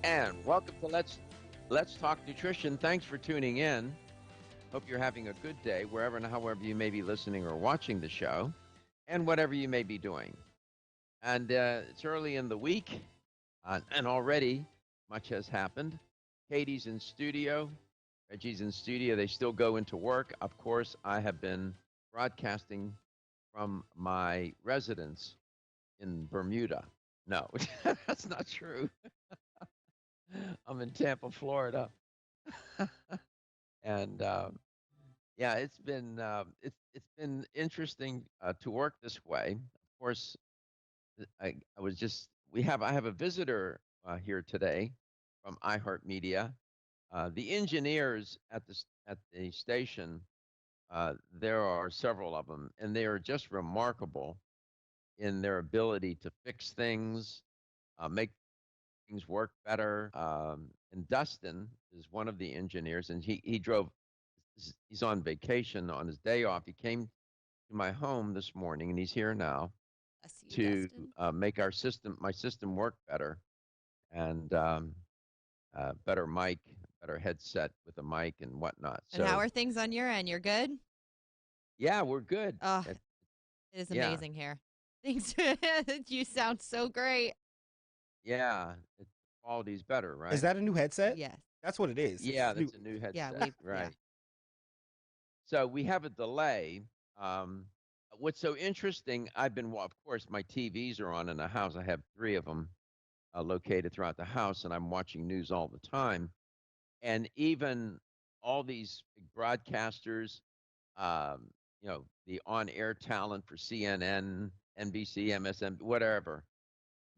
And welcome to Let's Talk Nutrition. Thanks for tuning in. Hope you're having a good day wherever and however you may be listening or watching the show, and whatever you may be doing. And it's early in the week, and already much has happened. Katie's in studio. Reggie's in studio. They still go into work. Of course, I have been broadcasting from my residence in Bermuda. No, that's not true. I'm in Tampa, Florida, and yeah, it's been interesting to work this way. Of course, I was just I have a visitor here today from iHeartMedia. The engineers at the station, there are several of them, and they are just remarkable in their ability to fix things, make things work better. And Dustin is one of the engineers, and he drove. He's on vacation on his day off. He came to my home this morning, and he's here now I see you, to Dustin. make my system work better, and better mic, better headset with a mic and whatnot. And how So are things on your end? You're good? yeah, we're good. Oh, it is Yeah, amazing here. Things you sound so great. yeah, quality's better, Is right? that a new headset? Yes. That's what it is. Yeah, It's new. that's a new Yeah, headset, yeah. right? So we have a delay. Um, what's so interesting? Of course, my TVs are on in the house. I have three of them located throughout the house, and I'm watching news all the time. And even all these big broadcasters, um, the on-air talent for CNN, NBC, MSN, whatever,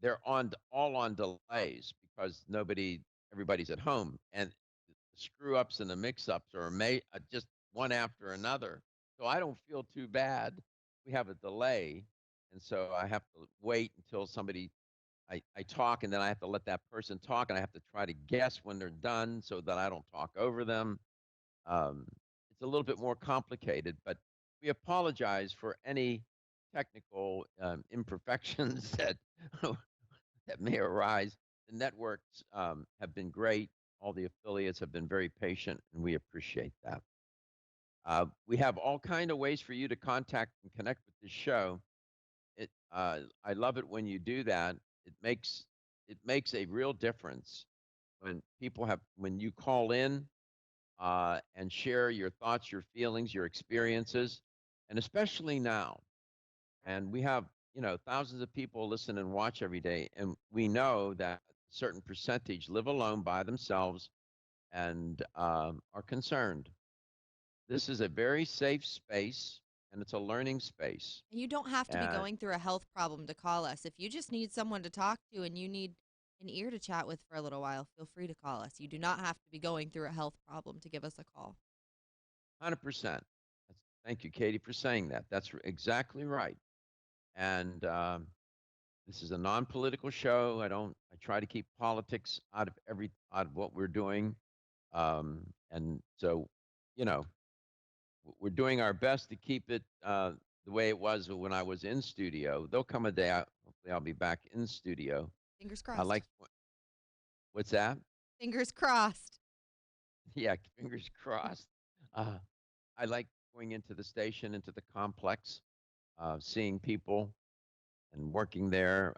they're all on delays because everybody's at home, and the screw ups and the mix ups are just one after another. So I don't feel too bad. We have a delay, and so I have to wait until I talk, and then I have to let that person talk, and I have to try to guess when they're done so that I don't talk over them. Um, it's a little bit more complicated, but we apologize for any technical imperfections that may arise. The networks have been great. All the affiliates have been very patient, and we appreciate that. We have all kind of ways for you to contact and connect with the show. I love it when you do that. It makes a real difference when you call in and share your thoughts, your feelings, your experiences, and especially now. And we have thousands of people listen and watch every day, and we know that a certain percentage live alone by themselves and are concerned. This is a very safe space, and it's a learning space. And you don't have to be And going through a health problem to call us. If you just need someone to talk to and you need an ear to chat with for a little while, feel free to call us. You do not have to be going through a health problem to give us a call. 100%. Thank you, Katie, for saying that. That's exactly right. And this is a non-political show. I try to keep politics out of what we're doing. And so, you know, we're doing our best to keep it the way it was when I was in studio. There'll come a day, hopefully, I'll be back in studio. Fingers I like, crossed. what's that? Fingers crossed. Yeah, fingers crossed. Uh, I like going into the station, into the complex, seeing people and working there.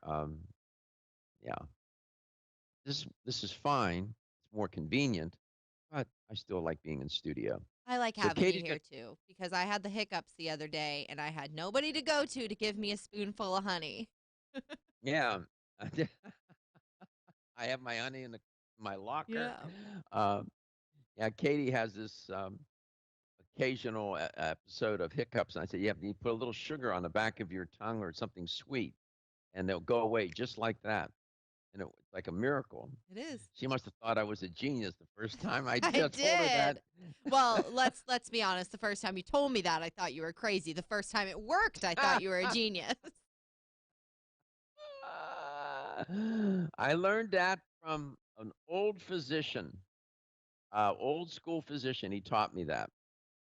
Yeah, this is fine. It's more convenient, but I still like being in studio. I like So having you Katie's here got, too because I had the hiccups the other day and I had nobody to go to give me a spoonful of honey. yeah, I have my honey in my locker. Yeah. Um, yeah, Katie has this occasional episode of hiccups, and I said, "Yeah, you put a little sugar on the back of your tongue or something sweet, and they'll go away just like that." And it's like a miracle. It is. She must have thought I was a genius the first time I I told her that. did. Well, let's be honest. The first time you told me that, I thought you were crazy. The first time it worked, I thought you were a genius. I learned that from an old physician, old school physician. He taught me that.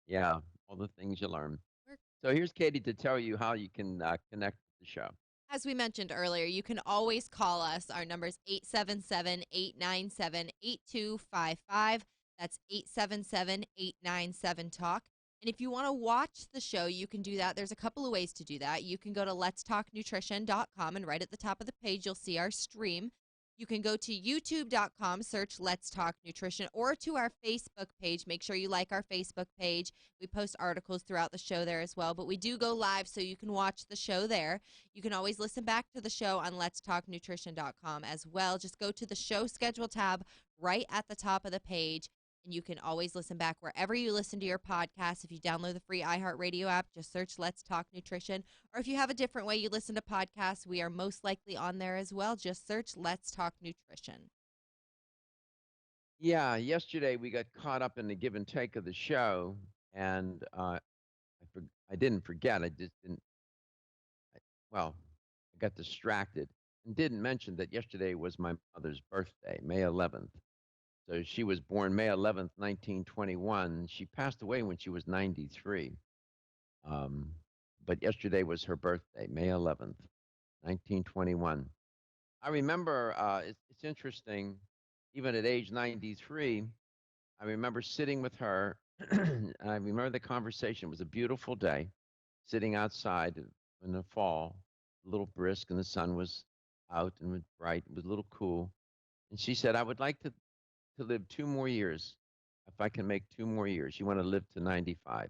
Yeah, all the things you learn. We're So here's Katie to tell you how you can connect with the show. As we mentioned earlier, you can always call us. Our number is 877-897-8255. That's 877-897-TALK. And if you want to watch the show, you can do that. There's a couple of ways to do that. You can go to letstalknutrition.com, and right at the top of the page, you'll see our stream. You can go to youtube.com, search Let's Talk Nutrition, or to our Facebook page. Make sure you like our Facebook page. We post articles throughout the show there as well, but we do go live so you can watch the show there. You can always listen back to the show on letstalknutrition.com as well. Just go to the show schedule tab right at the top of the page, and you can always listen back wherever you listen to your podcast. If you download the free iHeartRadio app, just search Let's Talk Nutrition. Or if you have a different way you listen to podcasts, we are most likely on there as well. Just search Let's Talk Nutrition. Yeah, yesterday we got caught up in the give and take of the show, and I didn't forget. I just didn't. Well, I got distracted and didn't mention that yesterday was my mother's birthday, May 11th. So she was born May 11th, 1921. She passed away when she was 93. Um, but yesterday was her birthday, May 11th, 1921. I remember it's interesting, even at age 93, I remember sitting with her. And I remember the conversation. It was a beautiful day, sitting outside in the fall, a little brisk, and the sun was out and was bright. It was a little cool. And she said, I would like to live 2 more years. If I can make 2 more years. She wanted to live to 95,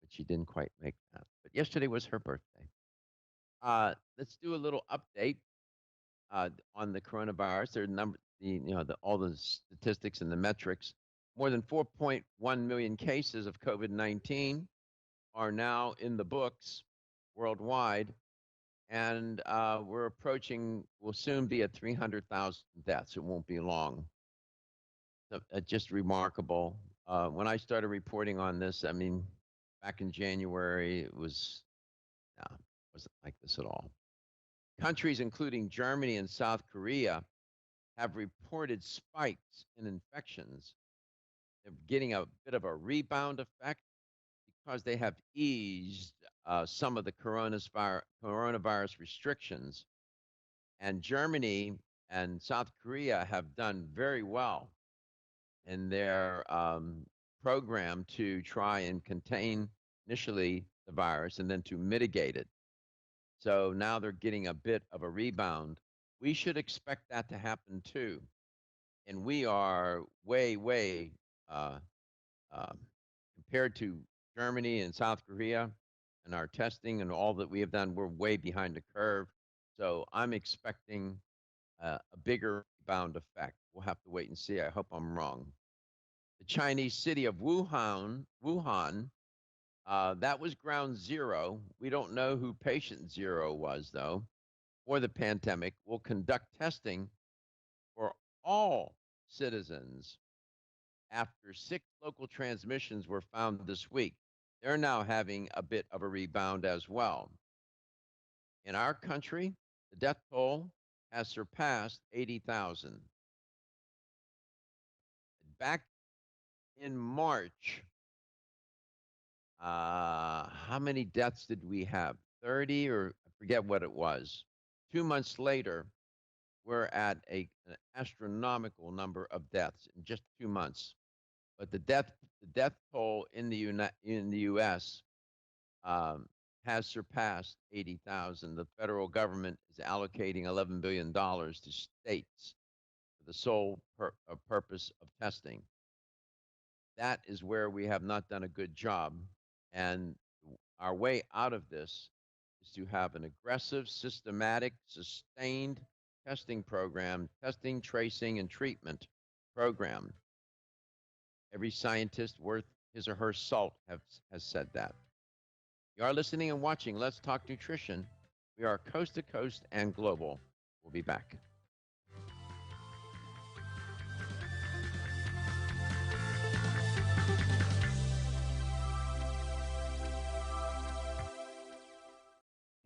but she didn't quite make that. But yesterday was her birthday. Let's do a little update on the coronavirus. There are all the statistics and the metrics. More than 4.1 million cases of COVID-19 are now in the books worldwide, and we'll soon be at 300,000 deaths. It won't be long. So, just remarkable. When I started reporting on this, I mean, back in January, it wasn't like this at all. Countries including Germany and South Korea have reported spikes in infections. They're getting a bit of a rebound effect because they have eased some of the coronavirus restrictions. And Germany and South Korea have done very well in their program to try and contain initially the virus and then to mitigate it. So now they're getting a bit of a rebound. We should expect that to happen too. And we are way, way uh, um, compared to Germany and South Korea and our testing and all that we have done, we're way behind the curve. So I'm expecting a bigger rebound effect. We'll have to wait and see. I hope I'm wrong. The Chinese city of Wuhan, that was ground zero. We don't know who patient zero was, though, for the pandemic. Will conduct testing for all citizens after 6 local transmissions were found this week. They're now having a bit of a rebound as well. In our country, the death toll has surpassed 80,000. Back in March, how many deaths did we have? 30, or I forget what it was. 2 months later, we're at an astronomical number of deaths in just 2 months. But the death toll in the U.S. Has surpassed 80,000. The federal government is allocating $11 billion to states for the sole purpose of testing. That is where we have not done a good job. And our way out of this is to have an aggressive, systematic, sustained testing program, testing, tracing, and treatment program. Every scientist worth his or her salt has said that. You are listening and watching Let's Talk Nutrition. We are coast to coast and global. We'll be back.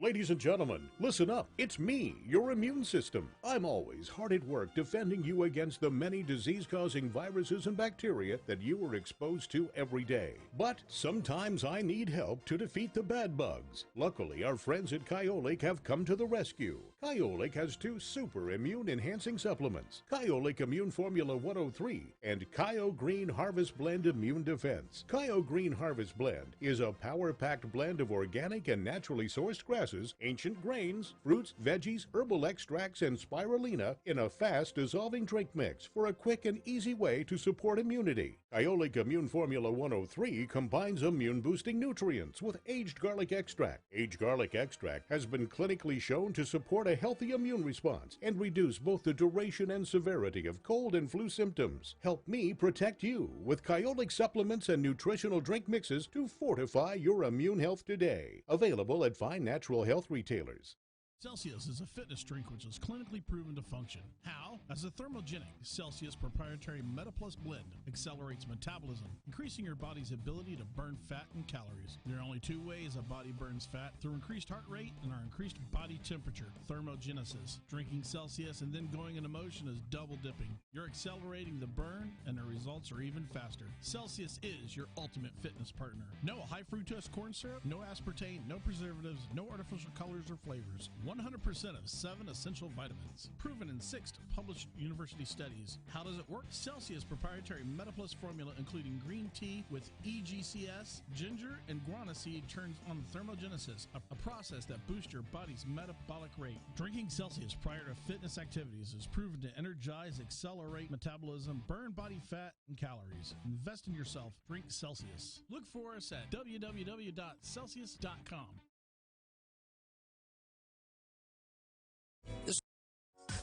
Ladies and gentlemen, listen up. It's me, your immune system. I'm always hard at work defending you against the many disease-causing viruses and bacteria that you are exposed to every day. But sometimes I need help to defeat the bad bugs. Luckily, our friends at Kyolic have come to the rescue. Kyolic has two super immune-enhancing supplements, Kyolic Immune Formula 103 and Kyo Green Harvest Blend Immune Defense. Kyo Green Harvest Blend is a power-packed blend of organic and naturally sourced grasses, ancient grains, fruits, veggies, herbal extracts, and spirulina in a fast-dissolving drink mix for a quick and easy way to support immunity. Kyolic Immune Formula 103 combines immune-boosting nutrients with aged garlic extract. Aged garlic extract has been clinically shown to support a healthy immune response and reduce both the duration and severity of cold and flu symptoms. Help me protect you with Kyolic supplements and nutritional drink mixes to fortify your immune health today. Available at fine natural health retailers. Celsius is a fitness drink which is clinically proven to function. How? As a thermogenic, Celsius proprietary MetaPlus blend accelerates metabolism, increasing your body's ability to burn fat and calories. There are only two ways a body burns fat: through increased heart rate and our increased body temperature, thermogenesis. Drinking Celsius and then going into motion is double dipping. You're accelerating the burn and the results are even faster. Celsius is your ultimate fitness partner. No high fructose corn syrup, no aspartame, no preservatives, no artificial colors or flavors. 100% of 7 essential vitamins. Proven in 6 published university studies. How does it work? Celsius proprietary MetaPlus formula, including green tea with EGCS, ginger, and guarana seed, turns on thermogenesis, a process that boosts your body's metabolic rate. Drinking Celsius prior to fitness activities is proven to energize, accelerate metabolism, burn body fat and calories. Invest in yourself. Drink Celsius. Look for us at www.celsius.com.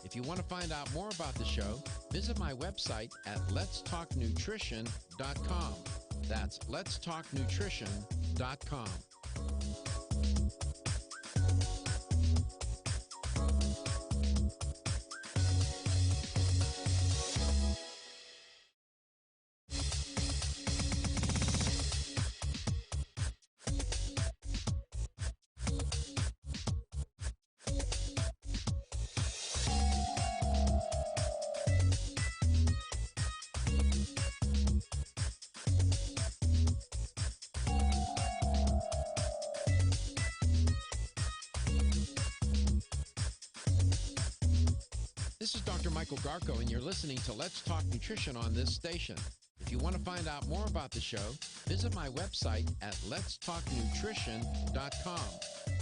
If you want to find out more about the show, visit my website at letstalknutrition.com. That's letstalknutrition.com. This is Dr. Michael Garko, and you're listening to Let's Talk Nutrition on this station. If you want to find out more about the show, visit my website at letstalknutrition.com.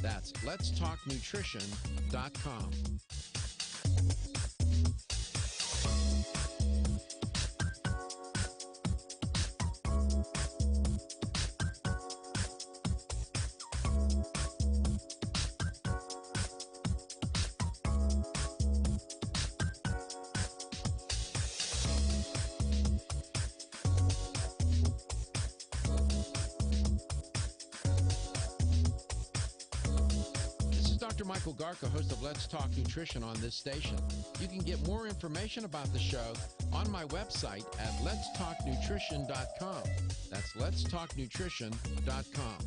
That's letstalknutrition.com. Dr. Michael Garko, host of Let's Talk Nutrition on this station. You can get more information about the show on my website at letstalknutrition.com. That's letstalknutrition.com.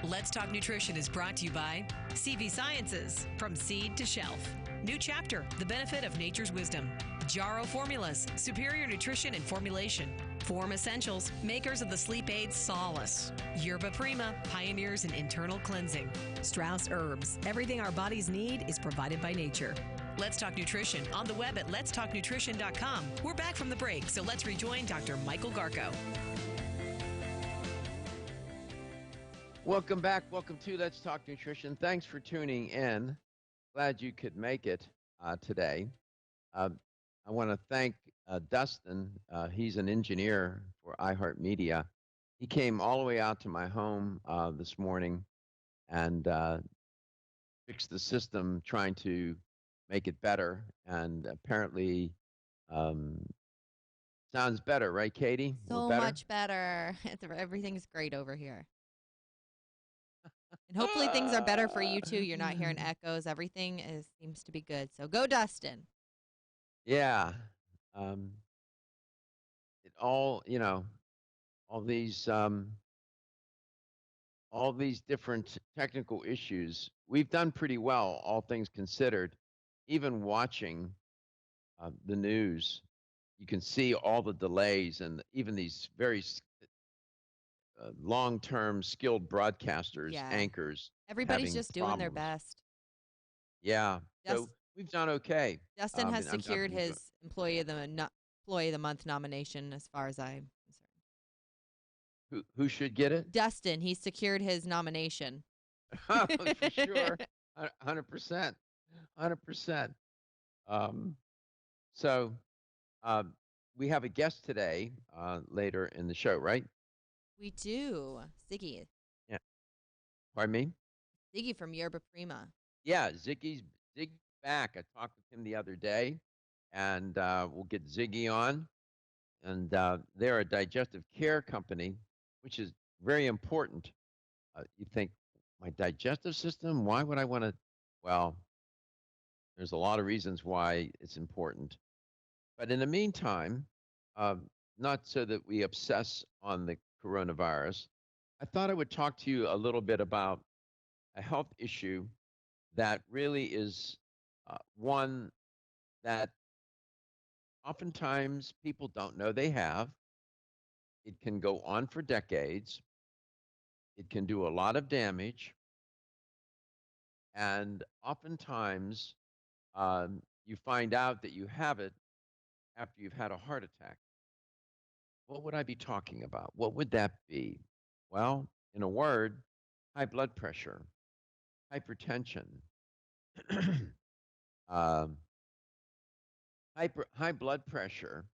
Let's Talk Nutrition is brought to you by CV Sciences, from seed to shelf. New chapter, the benefit of nature's wisdom. Jarrow Formulas, superior nutrition and formulation. Form Essentials, makers of the sleep aid Solace. Yerba Prima, pioneers in internal cleansing. Strauss Herbs, everything our bodies need is provided by nature. Let's Talk Nutrition on the web at letstalknutrition.com. We're back from the break, so let's rejoin Dr. Michael Garko. Welcome back. Welcome to Let's Talk Nutrition. Thanks for tuning in. Glad you could make it today. I want to thank Dustin. He's an engineer for iHeartMedia. He came all the way out to my home this morning and fixed the system, trying to make it better. And apparently, um, sounds better, right, Katie? A little So better. much better. Everything's great over here. And hopefully things are better for you too. You're not hearing echoes. Everything seems to be good. So go, Dustin. Yeah. Um, it all, all these all these different technical issues. We've done pretty well, all things considered. Even watching the news, you can see all the delays and even these very long-term skilled broadcasters, Yeah. anchors Everybody's having just doing their problems. best. Yeah. So Dust, we've done okay. Dustin has And I've secured been doing. his employee of the month nomination as far as I'm concerned. Who should get it? Dustin, he secured his nomination. For sure. 100%. 100%. Um, so we have a guest today later in the show, right? We do. Ziggy. Yeah. Pardon me? Ziggy from Yerba Prima. Yeah, Ziggy's back. I talked with him the other day, and we'll get Ziggy on. And they're a digestive care company, which is very important. You think, my digestive system? Why would I want to? Well, there's a lot of reasons why it's important. But in the meantime, not so that we obsess on the coronavirus, I thought I would talk to you a little bit about a health issue that really is one that oftentimes people don't know they have. It can go on for decades. It can do a lot of damage. And oftentimes you find out that you have it after you've had a heart attack. What would I be talking about? What would that be? Well, in a word, high blood pressure, hypertension, um, high blood pressure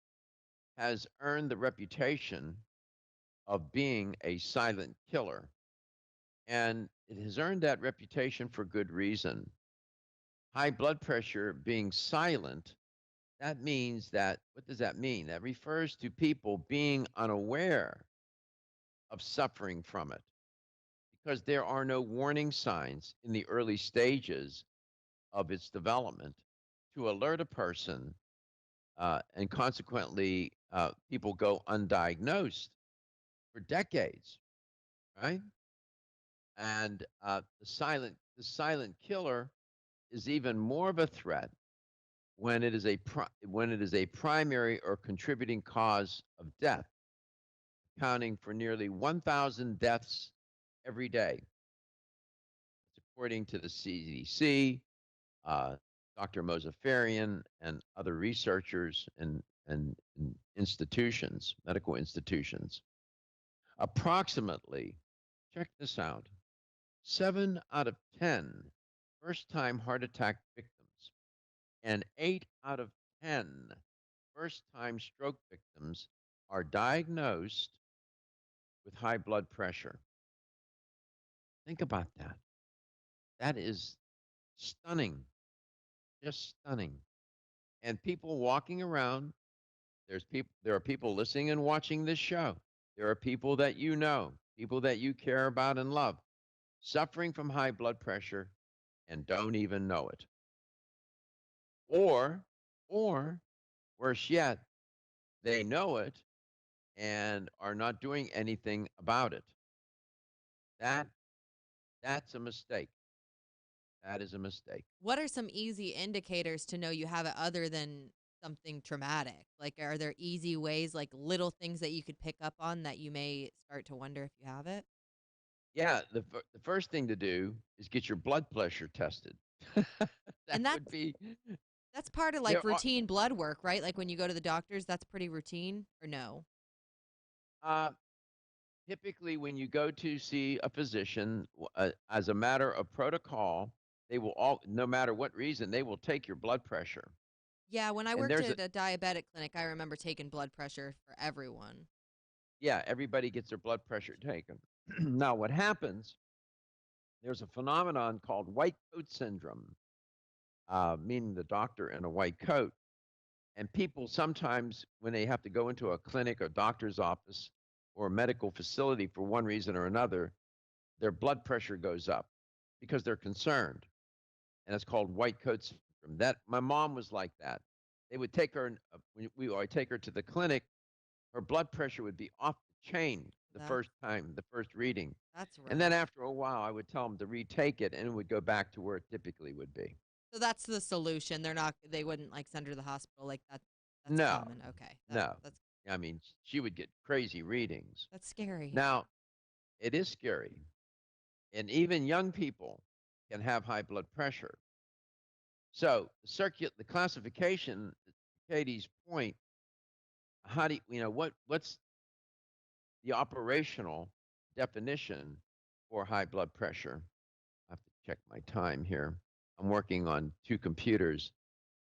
has earned the reputation of being a silent killer. And it has earned that reputation for good reason. High blood pressure being silent, that means that, what does that mean? That refers to people being unaware of suffering from it because there are no warning signs in the early stages of its development to alert a person, and consequently, people go undiagnosed for decades, right? And the silent killer is even more of a threat when it is a primary or contributing cause of death, accounting for nearly 1,000 deaths every day. It's according to the CDC, uh, Dr. Mosafarian, and other researchers and institutions, medical institutions. Approximately, check this out, 7 out of 10 first time heart attack victims and 8 out of 10 first time stroke victims are diagnosed with high blood pressure. Think about that. That is stunning, just stunning. And people walking around, there are people listening and watching this show. There are people that you know, people that you care about and love, suffering from high blood pressure and don't even know it. Or, or worse yet, they know it and are not doing anything about it. That that's a mistake. That is a mistake. What are some easy indicators to know you have it other than something traumatic? Like, are there easy ways, like little things that you could pick up on that you may start to wonder if you have it? Yeah, the first thing to do is get your blood pressure tested. That And would be that's part of like there are routine blood work, right? Like when you go to the doctors, that's pretty routine, or no? uh, typically when you go to see a physician, as a matter of protocol, they will all, no matter what reason, they will take your blood pressure. Yeah, when I And worked there's a at a diabetic clinic, I remember taking blood pressure for everyone. Yeah, everybody gets their blood pressure taken. Now, what happens, there's a phenomenon called white coat syndrome, meaning the doctor in a white coat. And people sometimes, when they have to go into a clinic or doctor's office or a medical facility for one reason or another, their blood pressure goes up because they're concerned. And it's called white coat syndrome. That my mom was like that. They would take her, I take her to the clinic, her blood pressure would be off the chain the That first time, the first reading. that's And then rough. after a while, I would tell them to retake it and it would go back to where it typically would be. So that's the solution. They wouldn't like send her to the hospital like that. That's No, common. Okay. no. That's I mean, she would get crazy readings. that's scary. Now, it is scary. And even young people can have high blood pressure. So, the classification, to Katie's point, how do what's the operational definition for high blood pressure? I have to check my time here. I'm working on two computers,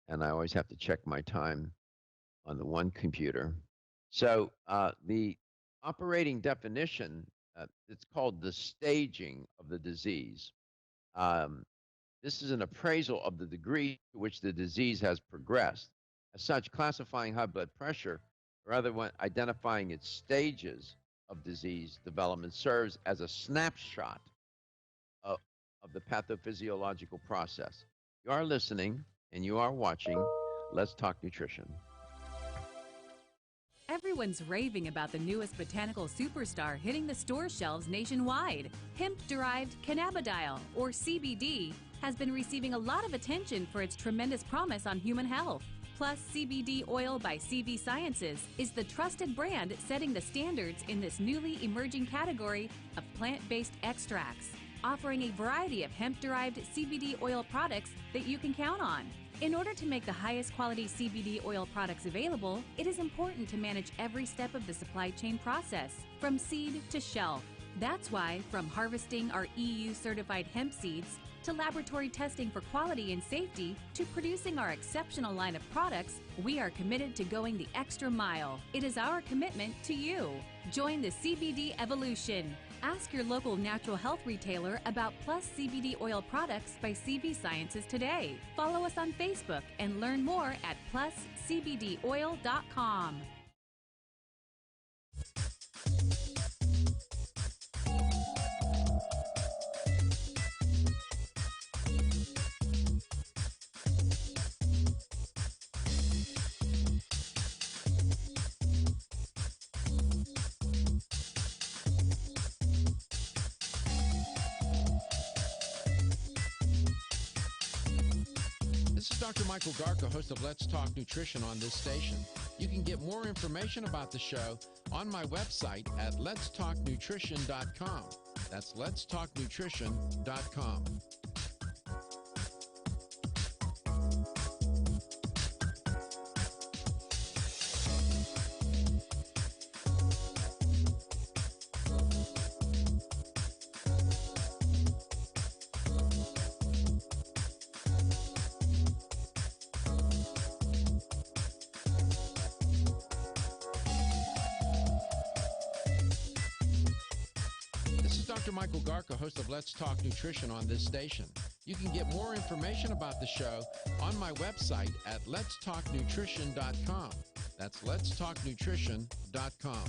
and I always have to check my time on the one computer. So the operating definition, it's called the staging of the disease. Um, this is an appraisal of the degree to which the disease has progressed. As such, classifying high blood pressure, rather than identifying its stages of disease development, serves as a snapshot of, of the pathophysiological process. You are listening and you are watching Let's Talk Nutrition. Everyone's raving about the newest botanical superstar hitting the store shelves nationwide. Hemp-derived cannabidiol, or CBD, has been receiving a lot of attention for its tremendous promise on human health. Plus, CBD Oil by CV Sciences is the trusted brand setting the standards in this newly emerging category of plant-based extracts, offering a variety of hemp-derived CBD oil products that you can count on. In order to make the highest quality CBD oil products available, it is important to manage every step of the supply chain process, from seed to shelf. That's why, from harvesting our EU-certified hemp seeds, to laboratory testing for quality and safety, to producing our exceptional line of products, we are committed to going the extra mile. It is our commitment to you. Join the CBD evolution. Ask your local natural health retailer about Plus CBD oil products by CV Sciences today. Follow us on Facebook and learn more at pluscbdoil.com. This is Dr. Michael Garka, host of Let's Talk Nutrition on this station. You can get more information about the show on my website at letstalknutrition.com. That's letstalknutrition.com. This is Dr. Michael Garka, host of Let's Talk Nutrition on this station. You can get more information about the show on my website at letstalknutrition.com. That's letstalknutrition.com.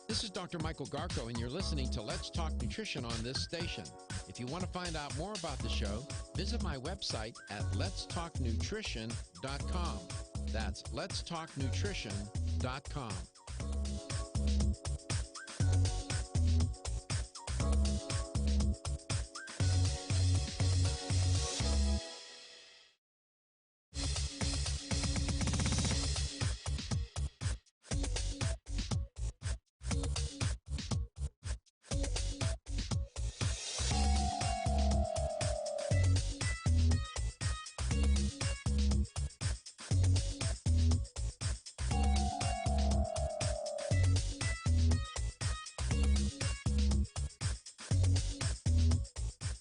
This is Dr. Michael Garko, and you're listening to Let's Talk Nutrition on this station. If you want to find out more about the show, visit my website at letstalknutrition.com. That's letstalknutrition.com.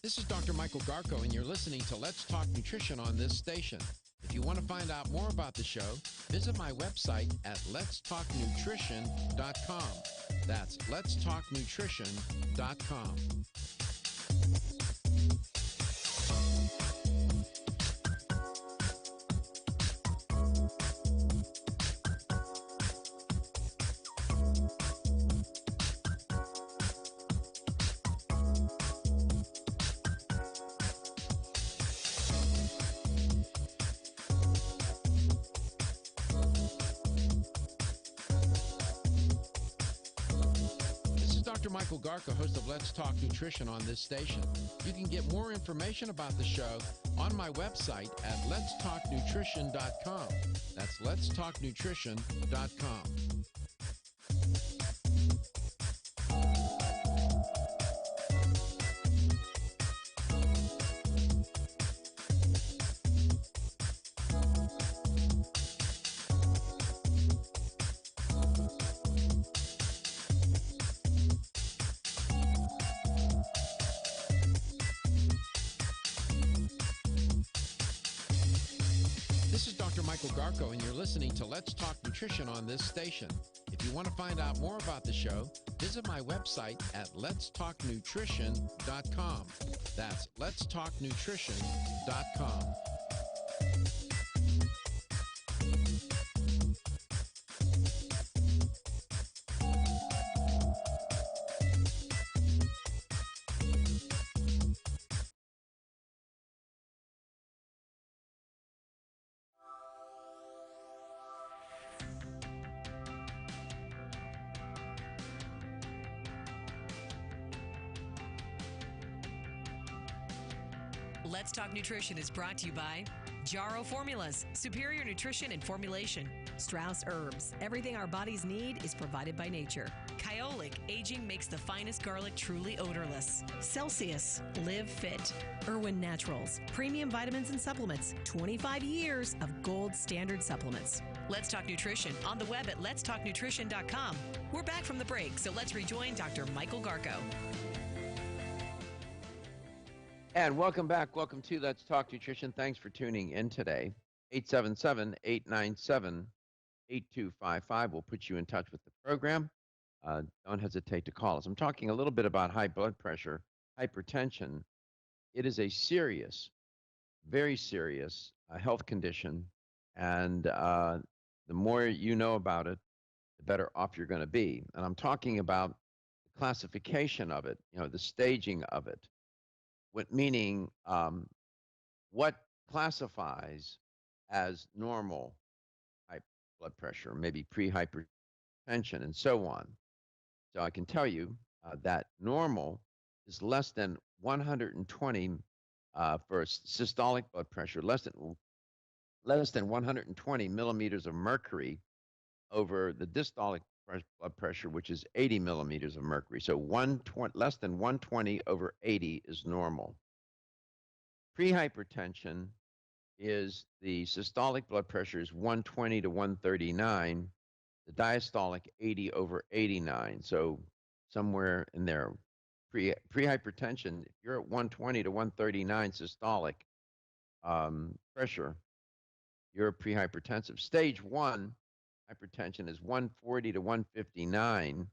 This is Dr. Michael Garko, and you're listening to Let's Talk Nutrition on this station. If you want to find out more about the show, visit my website at letstalknutrition.com. That's letstalknutrition.com. This is Dr. Michael Garko, host of Let's Talk Nutrition on this station. You can get more information about the show on my website at letstalknutrition.com. That's letstalknutrition.com. This is Dr. Michael Garko, and you're listening to Let's Talk Nutrition on this station. If you want to find out more about the show, visit my website at letstalknutrition.com. That's letstalknutrition.com. Let's Talk Nutrition is brought to you by Jarrow Formulas, superior nutrition and formulation. Strauss Herbs, everything our bodies need is provided by nature. Kyolic, aging makes the finest garlic truly odorless. Celsius, live fit. Irwin Naturals, premium vitamins and supplements. 25 years of gold standard supplements. Let's Talk Nutrition on the web at letstalknutrition.com. We're back from the break, so let's rejoin Dr. Michael Garko. And welcome back. Welcome to Let's Talk Nutrition. Thanks for tuning in today. 877-897-8255 will put you in touch with the program. Don't hesitate to call us. I'm talking a little bit about high blood pressure, hypertension. It is a serious, very serious health condition. And the more you know about it, the better off you're going to be. And I'm talking about the classification of it, the staging of it. Meaning what classifies as normal high blood pressure, maybe pre-hypertension, and so on. So I can tell you that normal is less than 120 for systolic blood pressure, less than 120 millimeters of mercury over the systolic blood pressure, which is 80 millimeters of mercury. So less than 120 over 80 is normal. Prehypertension is the systolic blood pressure is 120 to 139, the diastolic 80 over 89. So somewhere in there, prehypertension, if you're at 120 to 139 systolic pressure, you're prehypertensive. Stage 1 hypertension is 140 to 159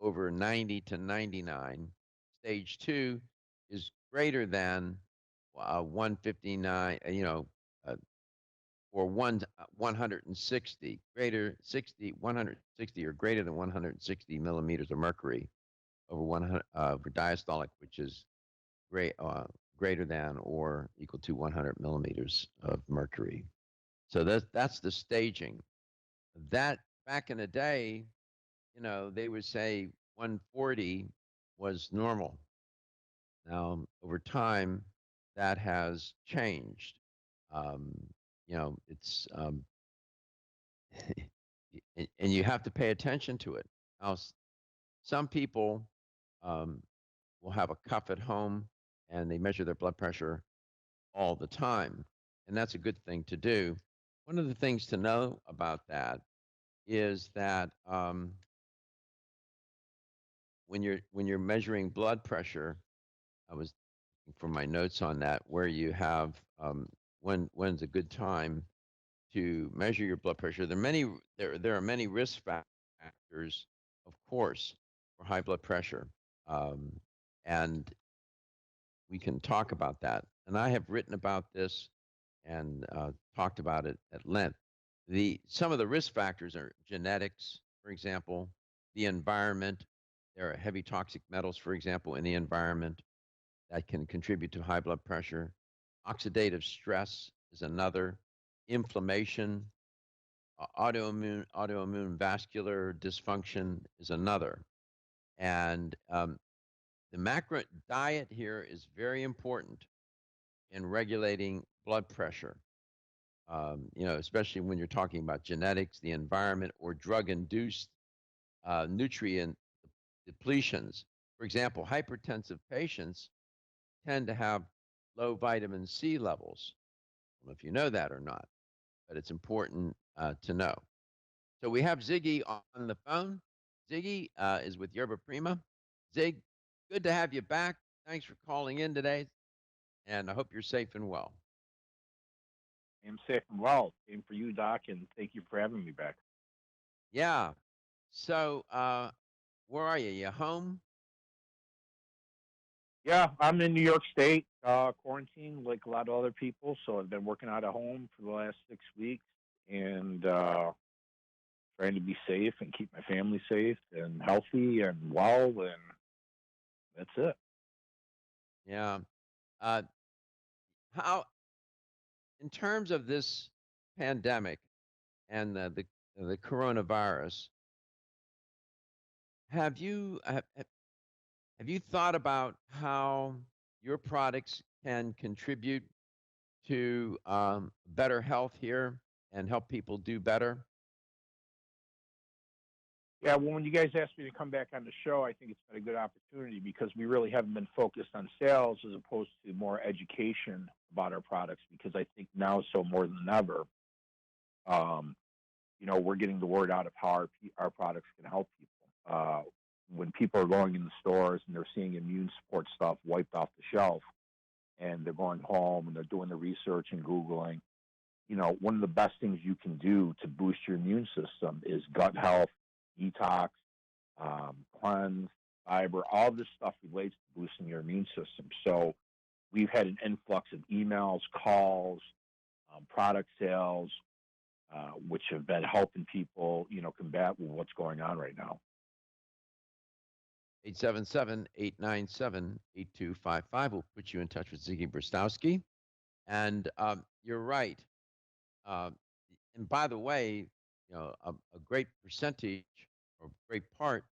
over 90 to 99. Stage 2 is greater than 159, or 160, 160 or greater than 160 millimeters of mercury over 100 for diastolic, which is greater than or equal to 100 millimeters of mercury. So that's the staging. That back in the day, they would say 140 was normal. Now, over time, that has changed. It's and you have to pay attention to it. Now, some people will have a cuff at home and they measure their blood pressure all the time, and that's a good thing to do. One of the things to know about that is that when you're measuring blood pressure, I was for my notes on that, where you have when's a good time to measure your blood pressure. There are many risk factors, of course, for high blood pressure, um, and we can talk about that. And I have written about this and talked about it at length. The Some of the risk factors are genetics, for example, the environment. There are heavy toxic metals, for example, in the environment that can contribute to high blood pressure. Oxidative stress is another. Inflammation, autoimmune vascular dysfunction is another. And the macro diet here is very important in regulating blood pressure. Especially when you're talking about genetics, the environment, or drug-induced nutrient depletions. For example, hypertensive patients tend to have low vitamin C levels. I don't know if you know that or not, but it's important to know. So we have Ziggy on the phone. Ziggy is with Yerba Prima. Zig, good to have you back. Thanks for calling in today, and I hope you're safe and well. I'm safe and well. Same for you, Doc, and thank you for having me back. Yeah. So, where are you? You home? Yeah, I'm in New York State, quarantined like a lot of other people. So I've been working out of home for the last 6 weeks and trying to be safe and keep my family safe and healthy and well, and that's it. Yeah. Uh, how, in terms of this pandemic and the coronavirus, have you have you thought about how your products can contribute to better health here and help people do better? Yeah, well, when you guys asked me to come back on the show, I think it's been a good opportunity because we really haven't been focused on sales as opposed to more education about our products because I think now so more than ever, um, we're getting the word out of how our products can help people. When people are going in the stores and they're seeing immune support stuff wiped off the shelf and they're going home and they're doing the research and Googling, one of the best things you can do to boost your immune system is gut health, detox, cleanse, fiber. All this stuff relates to boosting your immune system. So we've had an influx of emails, calls, product sales, which have been helping people, combat what's going on right now. 877-897-8255 will put you in touch with Ziggy Brostowski. And you're right. Uh, and by the way, a great percentage or great part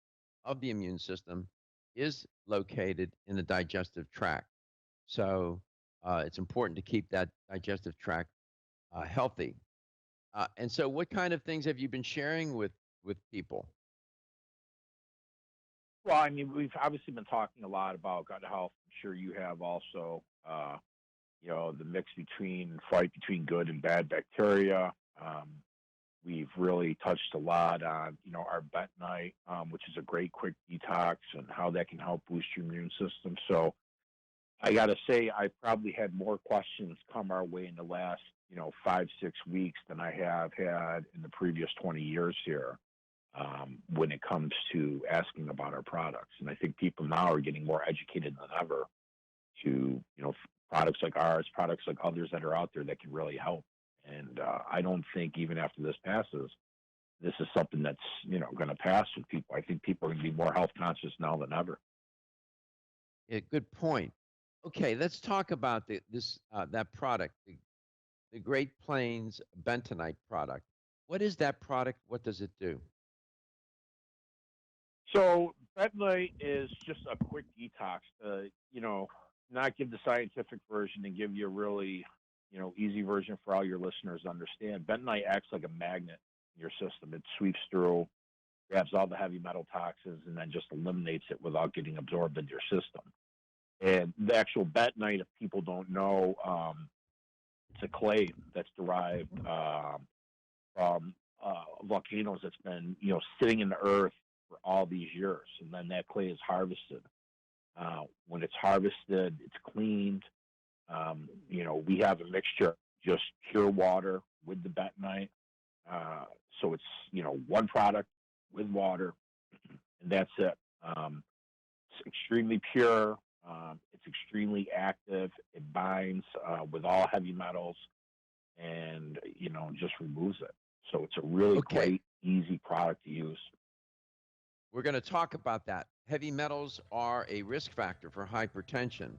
of the immune system is located in the digestive tract. So it's important to keep that digestive tract healthy. And so, what kind of things have you been sharing with people? Well, I mean, we've obviously been talking a lot about gut health. I'm sure you have also. The mix fight between good and bad bacteria. We've really touched a lot on, our bentonite, which is a great quick detox and how that can help boost your immune system. So I got to say, I probably had more questions come our way in the last, 5, 6 weeks than I have had in the previous 20 years here when it comes to asking about our products. And I think people now are getting more educated than ever to, products like ours, products like others that are out there that can really help. And I don't think even after this passes, this is something that's, going to pass with people. I think people are going to be more health conscious now than ever. Yeah, good point. Okay, let's talk about that product, the Great Plains Bentonite product. What is that product? What does it do? So bentonite is just a quick detox to, not give the scientific version and give you a really, easy version for all your listeners to understand. Bentonite acts like a magnet in your system. It sweeps through, grabs all the heavy metal toxins, and then just eliminates it without getting absorbed into your system. And the actual bentonite, if people don't know, it's a clay that's derived from volcanoes that's been, sitting in the earth for all these years, and then that clay is harvested. When it's harvested, it's cleaned. We have a mixture of just pure water with the bentonite. So it's, one product with water, and that's it. It's extremely pure. It's extremely active. It binds with all heavy metals and, just removes it. So it's a really Okay, great, easy product to use. we're going to talk about that. Heavy metals are a risk factor for hypertension.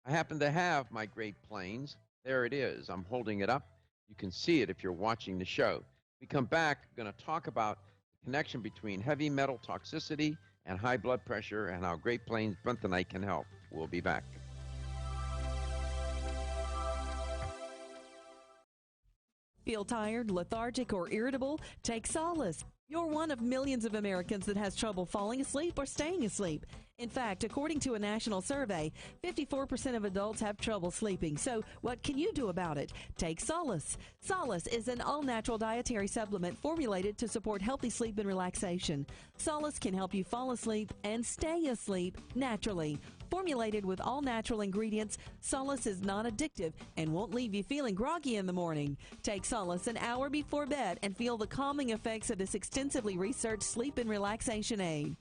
I happen to have my Great Plains. There it is. I'm holding it up. You can see it if you're watching the show. We come back, we're going to talk about the connection between heavy metal toxicity and high blood pressure and how Great Plains Bentonite can help. We'll be back. Feel tired, lethargic, or irritable? Take solace. You're one of millions of Americans that has trouble falling asleep or staying asleep. In fact, according to a national survey, 54% of adults have trouble sleeping. So what can you do about it? Take Solace. Solace is an all-natural dietary supplement formulated to support healthy sleep and relaxation. Solace can help you fall asleep and stay asleep naturally. Formulated with all-natural ingredients, Solace is non-addictive and won't leave you feeling groggy in the morning. Take Solace an hour before bed and feel the calming effects of this extensively researched sleep and relaxation aid.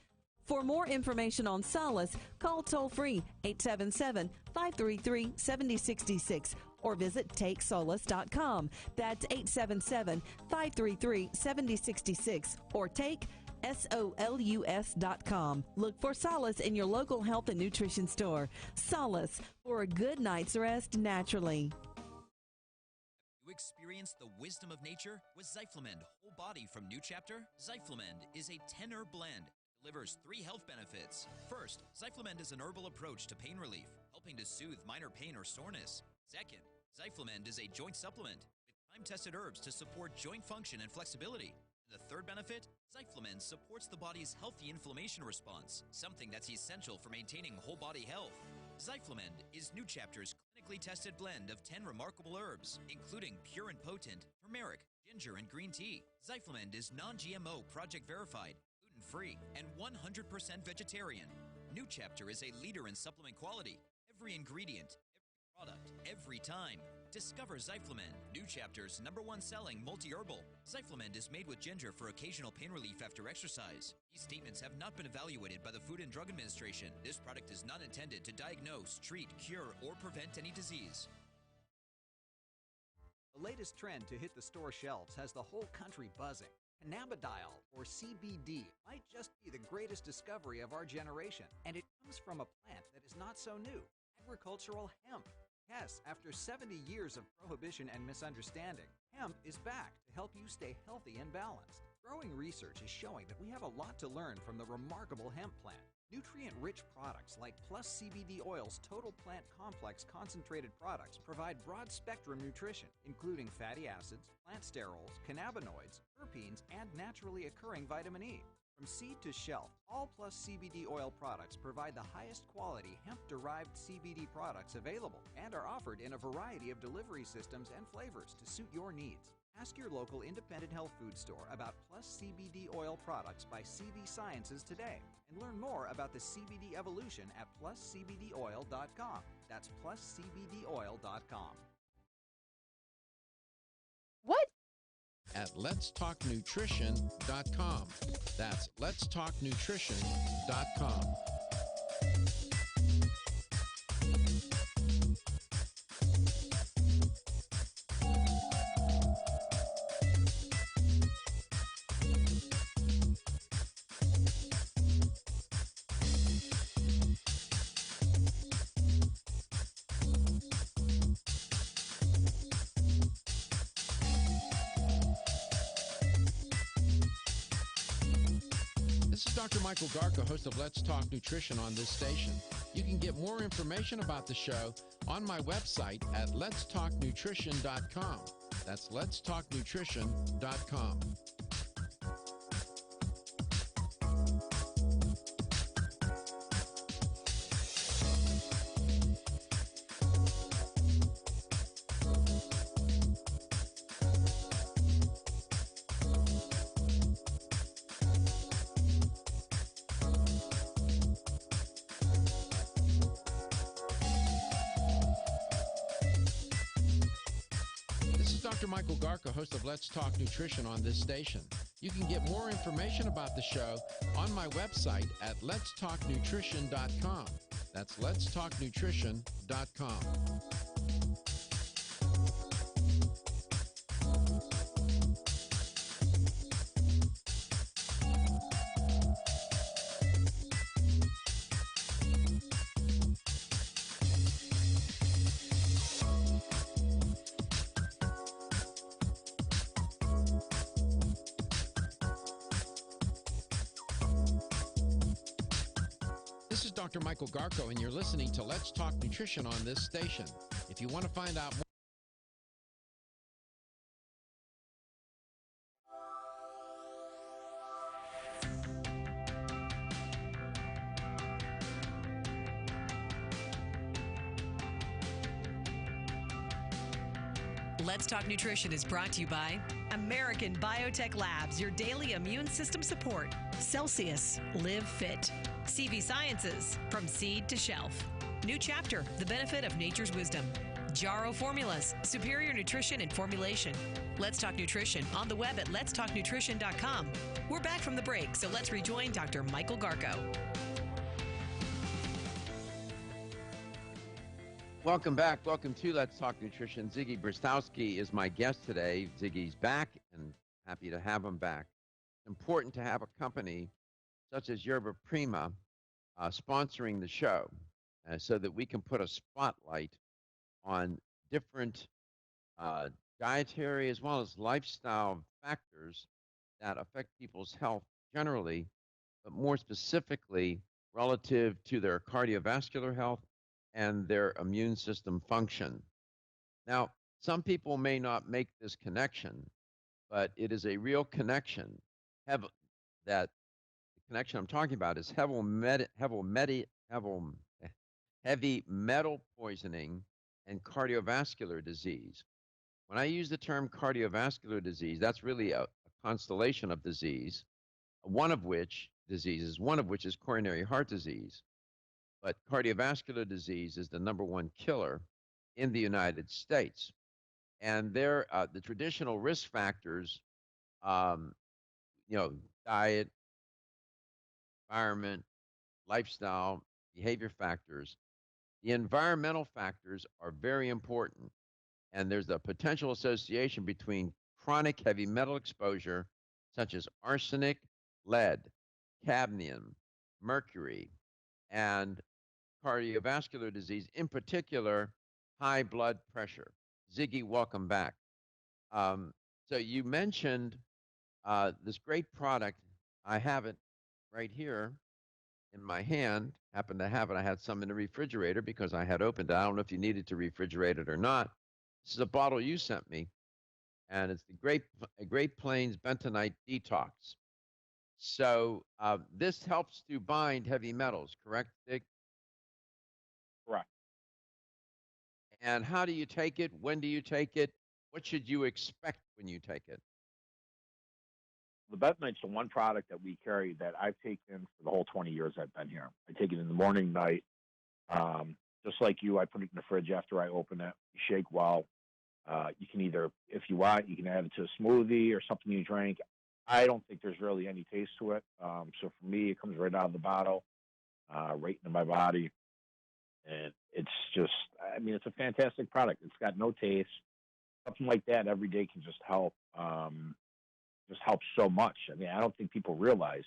For more information on Solace, call toll-free 877-533-7066 or visit takesolace.com. That's 877-533-7066 or take SOLUS.com. Look for Solace in your local health and nutrition store. Solace, for a good night's rest naturally. You experience the wisdom of nature with Zyflamend Whole Body from New Chapter. Zyflamend is a 10-herb blend. Delivers 3 health benefits. First, Zyflamend is an herbal approach to pain relief, helping to soothe minor pain or soreness. Second, Zyflamend is a joint supplement with time-tested herbs to support joint function and flexibility. The third benefit, Zyflamend supports the body's healthy inflammation response, something that's essential for maintaining whole body health. Zyflamend is New Chapter's clinically tested blend of 10 remarkable herbs, including pure and potent turmeric, ginger, and green tea. Zyflamend is non-GMO, project verified, gluten-free, and 100% vegetarian. New Chapter is a leader in supplement quality. Every ingredient, every product, every time. Discover Zyflamend, New Chapter's #1 selling multi-herbal. Zyflamend is made with ginger for occasional pain relief after exercise. These statements have not been evaluated by the Food and Drug Administration. This product is not intended to diagnose, treat, cure, or prevent any disease. The latest trend to hit the store shelves has the whole country buzzing. Cannabidiol, or CBD, might just be the greatest discovery of our generation, and it comes from a plant that is not so new, agricultural hemp. Yes, after 70 years of prohibition and misunderstanding, hemp is back to help you stay healthy and balanced. Growing research is showing that we have a lot to learn from the remarkable hemp plant. Nutrient-rich products like Plus CBD Oil's Total Plant Complex concentrated products provide broad-spectrum nutrition, including fatty acids, plant sterols, cannabinoids, terpenes, and naturally occurring vitamin E. From seed to shelf, all Plus CBD Oil products provide the highest quality hemp-derived CBD products available and are offered in a variety of delivery systems and flavors to suit your needs. Ask your local independent health food store about Plus CBD Oil products by CV Sciences today and learn more about the CBD evolution at pluscbdoil.com. That's pluscbdoil.com. What? At letstalknutrition.com. That's letstalknutrition.com. This is Dr. Michael Garka, host of Let's Talk Nutrition on this station. You can get more information about the show on my website at letstalknutrition.com. That's letstalknutrition.com. Dr. Michael Garko, host of Let's Talk Nutrition on this station. You can get more information about the show on my website at letstalknutrition.com. That's letstalknutrition.com. This is Dr. Michael Garko, and you're listening to Let's Talk Nutrition on this station. If you want to find out more, Let's Talk Nutrition is brought to you by American Biotech Labs, your daily immune system support. Celsius, live fit. CV Sciences, from seed to shelf. New Chapter, the benefit of nature's wisdom. Jarrow Formulas, superior nutrition and formulation. Let's Talk Nutrition on the web at letstalknutrition.com. We're back from the break, so let's rejoin Dr. Michael Garko. Welcome back. Welcome to Let's Talk Nutrition. Ziggy Bristowski is my guest today. Ziggy's back, and happy to have him back. It's important to have a company such as Yerba Prima sponsoring the show so that we can put a spotlight on different dietary as well as lifestyle factors that affect people's health generally, but more specifically relative to their cardiovascular health and their immune system function. Now, some people may not make this connection, but it is a real connection. Have that the connection I'm talking about is heavy metal poisoning and cardiovascular disease. When I use the term cardiovascular disease, that's really a constellation of one of which is coronary heart disease. But cardiovascular disease is the number one killer in the United States. And the traditional risk factors, diet, environment, lifestyle, behavior factors. The environmental factors are very important. And there's a potential association between chronic heavy metal exposure, such as arsenic, lead, cadmium, mercury, and cardiovascular disease, in particular, high blood pressure. Ziggy, welcome back. So you mentioned this great product. I have it right here in my hand. Happen to have it. I had some in the refrigerator because I had opened it. I don't know if you needed to refrigerate it or not. This is a bottle you sent me, and it's the Great Plains Bentonite Detox. So this helps to bind heavy metals, correct, Zig? Correct. And how do you take it? When do you take it? What should you expect when you take it? The Bentonite's the one product that we carry that I've taken for the whole 20 years I've been here. I take it in the morning, night. Just like you, I put it in the fridge after I open it. You shake well. You can either, if you want, you can add it to a smoothie or something you drink. I don't think there's really any taste to it. So for me, it comes right out of the bottle, right into my body. And it's just, it's a fantastic product. It's got no taste. Something like that every day can just help. Just helps so much. I don't think people realize.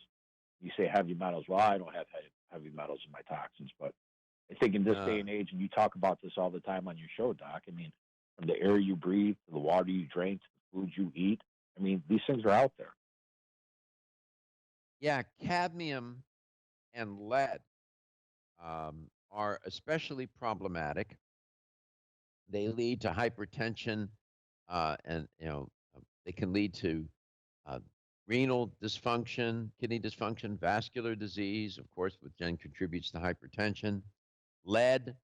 You say heavy metals. Well, I don't have heavy metals in my toxins, but I think in this day and age, and you talk about this all the time on your show, Doc. From the air you breathe to the water you drink to the food you eat. These things are out there. Yeah, cadmium and lead are especially problematic. They lead to hypertension, and they can lead to renal dysfunction, kidney dysfunction, vascular disease, of course, which then contributes to hypertension. Lead,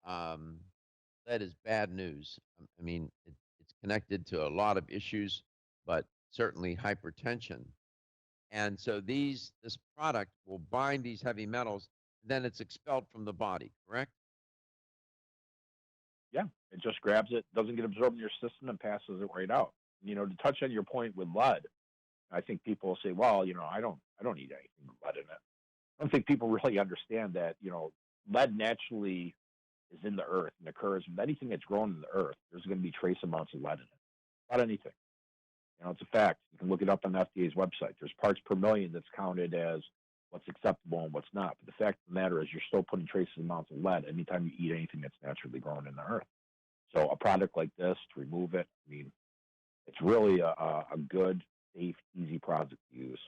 lead is bad news. It's connected to a lot of issues, but certainly hypertension. And so this product will bind these heavy metals, then it's expelled from the body, correct? Yeah, It just grabs it, doesn't get absorbed in your system, and passes it right out. To touch on your point with lead, I think people will say, well, I don't eat anything with lead in it. I don't think people really understand that, lead naturally is in the earth and occurs with anything that's grown in the earth. There's going to be trace amounts of lead in it. Not anything. It's a fact. You can look it up on the FDA's website. There's parts per million that's counted as what's acceptable and what's not. But the fact of the matter is you're still putting trace amounts of lead anytime you eat anything that's naturally grown in the earth. So a product like this, to remove it, it's really a good, safe, easy product to use.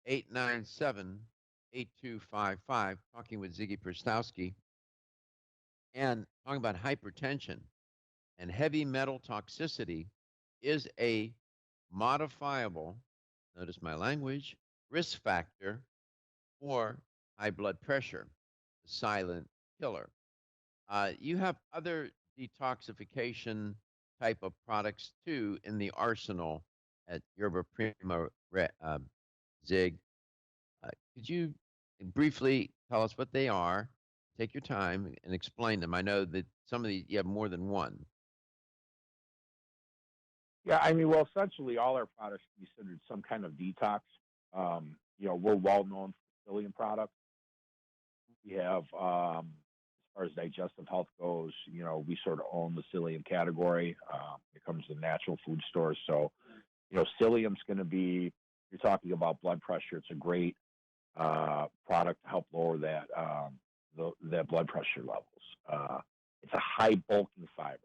877-897-8255, talking with Ziggy Prstowski, and talking about hypertension and heavy metal toxicity is a modifiable, notice my language, risk factor for high blood pressure, the silent killer. You have other detoxification type of products too in the arsenal at Yerba Prima, Zig. Could you briefly tell us what they are? Take your time and explain them. I know that some of these, you have more than one. Yeah, well, essentially all our products are considered some kind of detox. We're well known for psyllium products. We have, as far as digestive health goes, we sort of own the psyllium category. It comes to natural food stores. So, psyllium's going to be, you're talking about blood pressure. It's a great product to help lower that blood pressure levels. It's a high bulking fiber.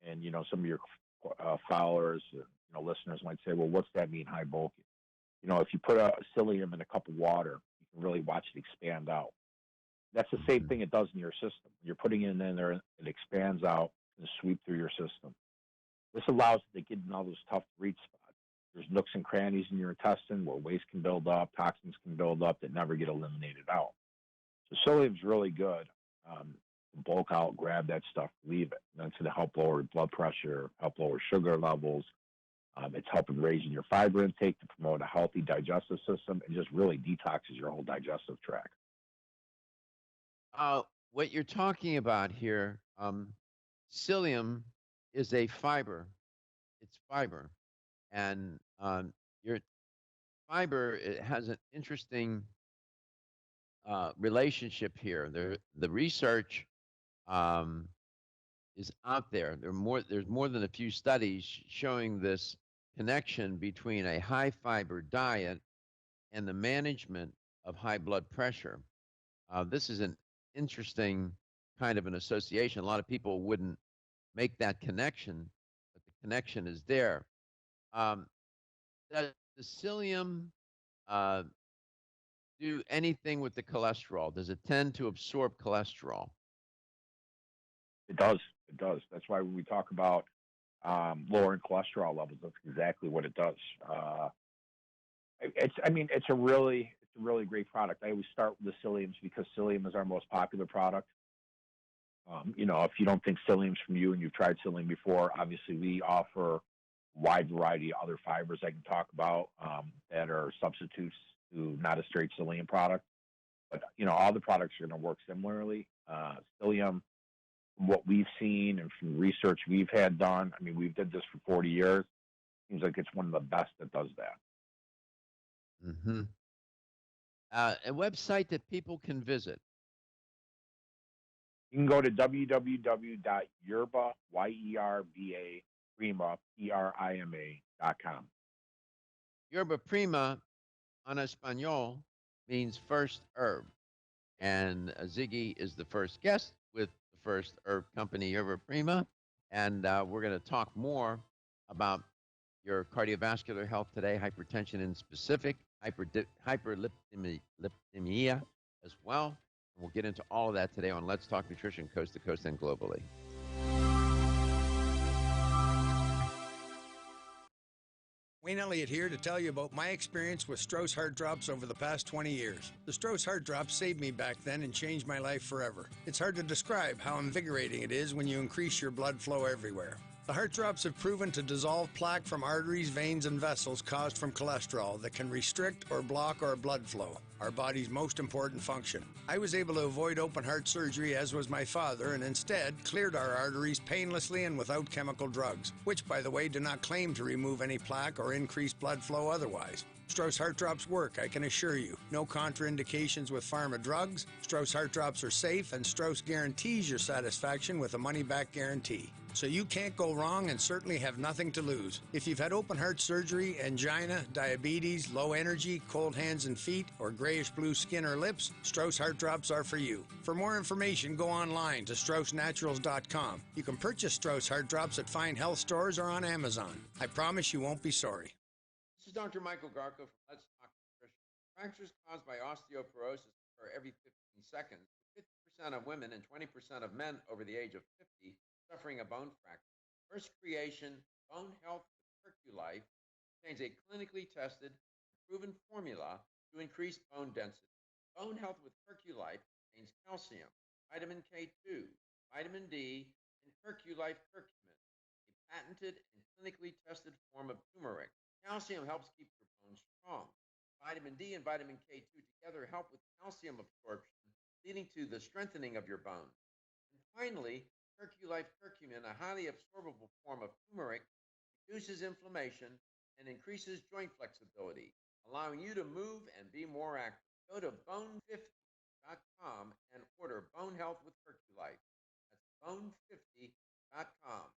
And, some of your followers, listeners might say, well, what's that mean, high bulking? If you put a psyllium in a cup of water, you can really watch it expand out. That's the same thing it does in your system. You're putting it in there, it expands out and sweep through your system. This allows it to get in all those tough reach spots. There's nooks and crannies in your intestine where waste can build up, toxins can build up that never get eliminated out. So psyllium's really good. Bulk out, grab that stuff, leave it. And that's going to help lower blood pressure, help lower sugar levels. It's helping raising your fiber intake to promote a healthy digestive system and just really detoxes your whole digestive tract. What you're talking about here, psyllium is a fiber. It's fiber. And your fiber, it has an interesting relationship here. The research is out there. There's more than a few studies showing this connection between a high fiber diet and the management of high blood pressure. This is an interesting kind of an association. A lot of people wouldn't make that connection, but the connection is there. Does the psyllium do anything with the cholesterol? Does it tend to absorb cholesterol? It does. It does. That's why when we talk about lowering cholesterol levels, that's exactly what it does. It's a really great product. I always start with the psylliums because psyllium is our most popular product. If you don't think psyllium's from you and you've tried psyllium before, obviously we offer a wide variety of other fibers I can talk about that are substitutes to not a straight psyllium product. But, all the products are going to work similarly. Psyllium, from what we've seen and from research we've had done, we've did this for 40 years. Seems like it's one of the best that does that. Mm-hmm. A website that people can visit. You can go to www.yerba, Y-E-R-B-A, Prima, Prima.com. Yerba Prima, en Espanol, means first herb. And Ziggy is the first guest with the first herb company, Yerba Prima. And we're going to talk more about your cardiovascular health today, hypertension in specific, hyperlipidemia as well. And we'll get into all of that today on Let's Talk Nutrition, coast to coast and globally. Wayne Elliott here to tell you about my experience with Strauss Heart Drops over the past 20 years. The Strauss Heart Drops saved me back then and changed my life forever. It's hard to describe how invigorating it is when you increase your blood flow everywhere. The heart drops have proven to dissolve plaque from arteries, veins, and vessels caused from cholesterol that can restrict or block our blood flow, our body's most important function. I was able to avoid open heart surgery, as was my father, and instead cleared our arteries painlessly and without chemical drugs, which, by the way, do not claim to remove any plaque or increase blood flow otherwise. Strauss Heart Drops work, I can assure you. No contraindications with pharma drugs. Strauss Heart Drops are safe, and Strauss guarantees your satisfaction with a money-back guarantee. So you can't go wrong and certainly have nothing to lose. If you've had open heart surgery, angina, diabetes, low energy, cold hands and feet, or grayish-blue skin or lips, Strauss Heart Drops are for you. For more information, go online to StraussNaturals.com. You can purchase Strauss Heart Drops at fine health stores or on Amazon. I promise you won't be sorry. This is Dr. Michael Garko from Let's Talk Nutrition. Fractures caused by osteoporosis occur every 15 seconds. 50% of women and 20% of men over the age of 50 suffering a bone fracture. First Creation Bone Health with Perculife contains a clinically tested and proven formula to increase bone density. Bone Health with Perculife contains calcium, vitamin K2, vitamin D, and Perculife curcumin, a patented and clinically tested form of turmeric. Calcium helps keep your bones strong. Vitamin D and vitamin K2 together help with calcium absorption, leading to the strengthening of your bones. And finally, Perculife curcumin, a highly absorbable form of turmeric, reduces inflammation and increases joint flexibility, allowing you to move and be more active. Go to bone50.com and order Bone Health with Perculife. That's bone50.com.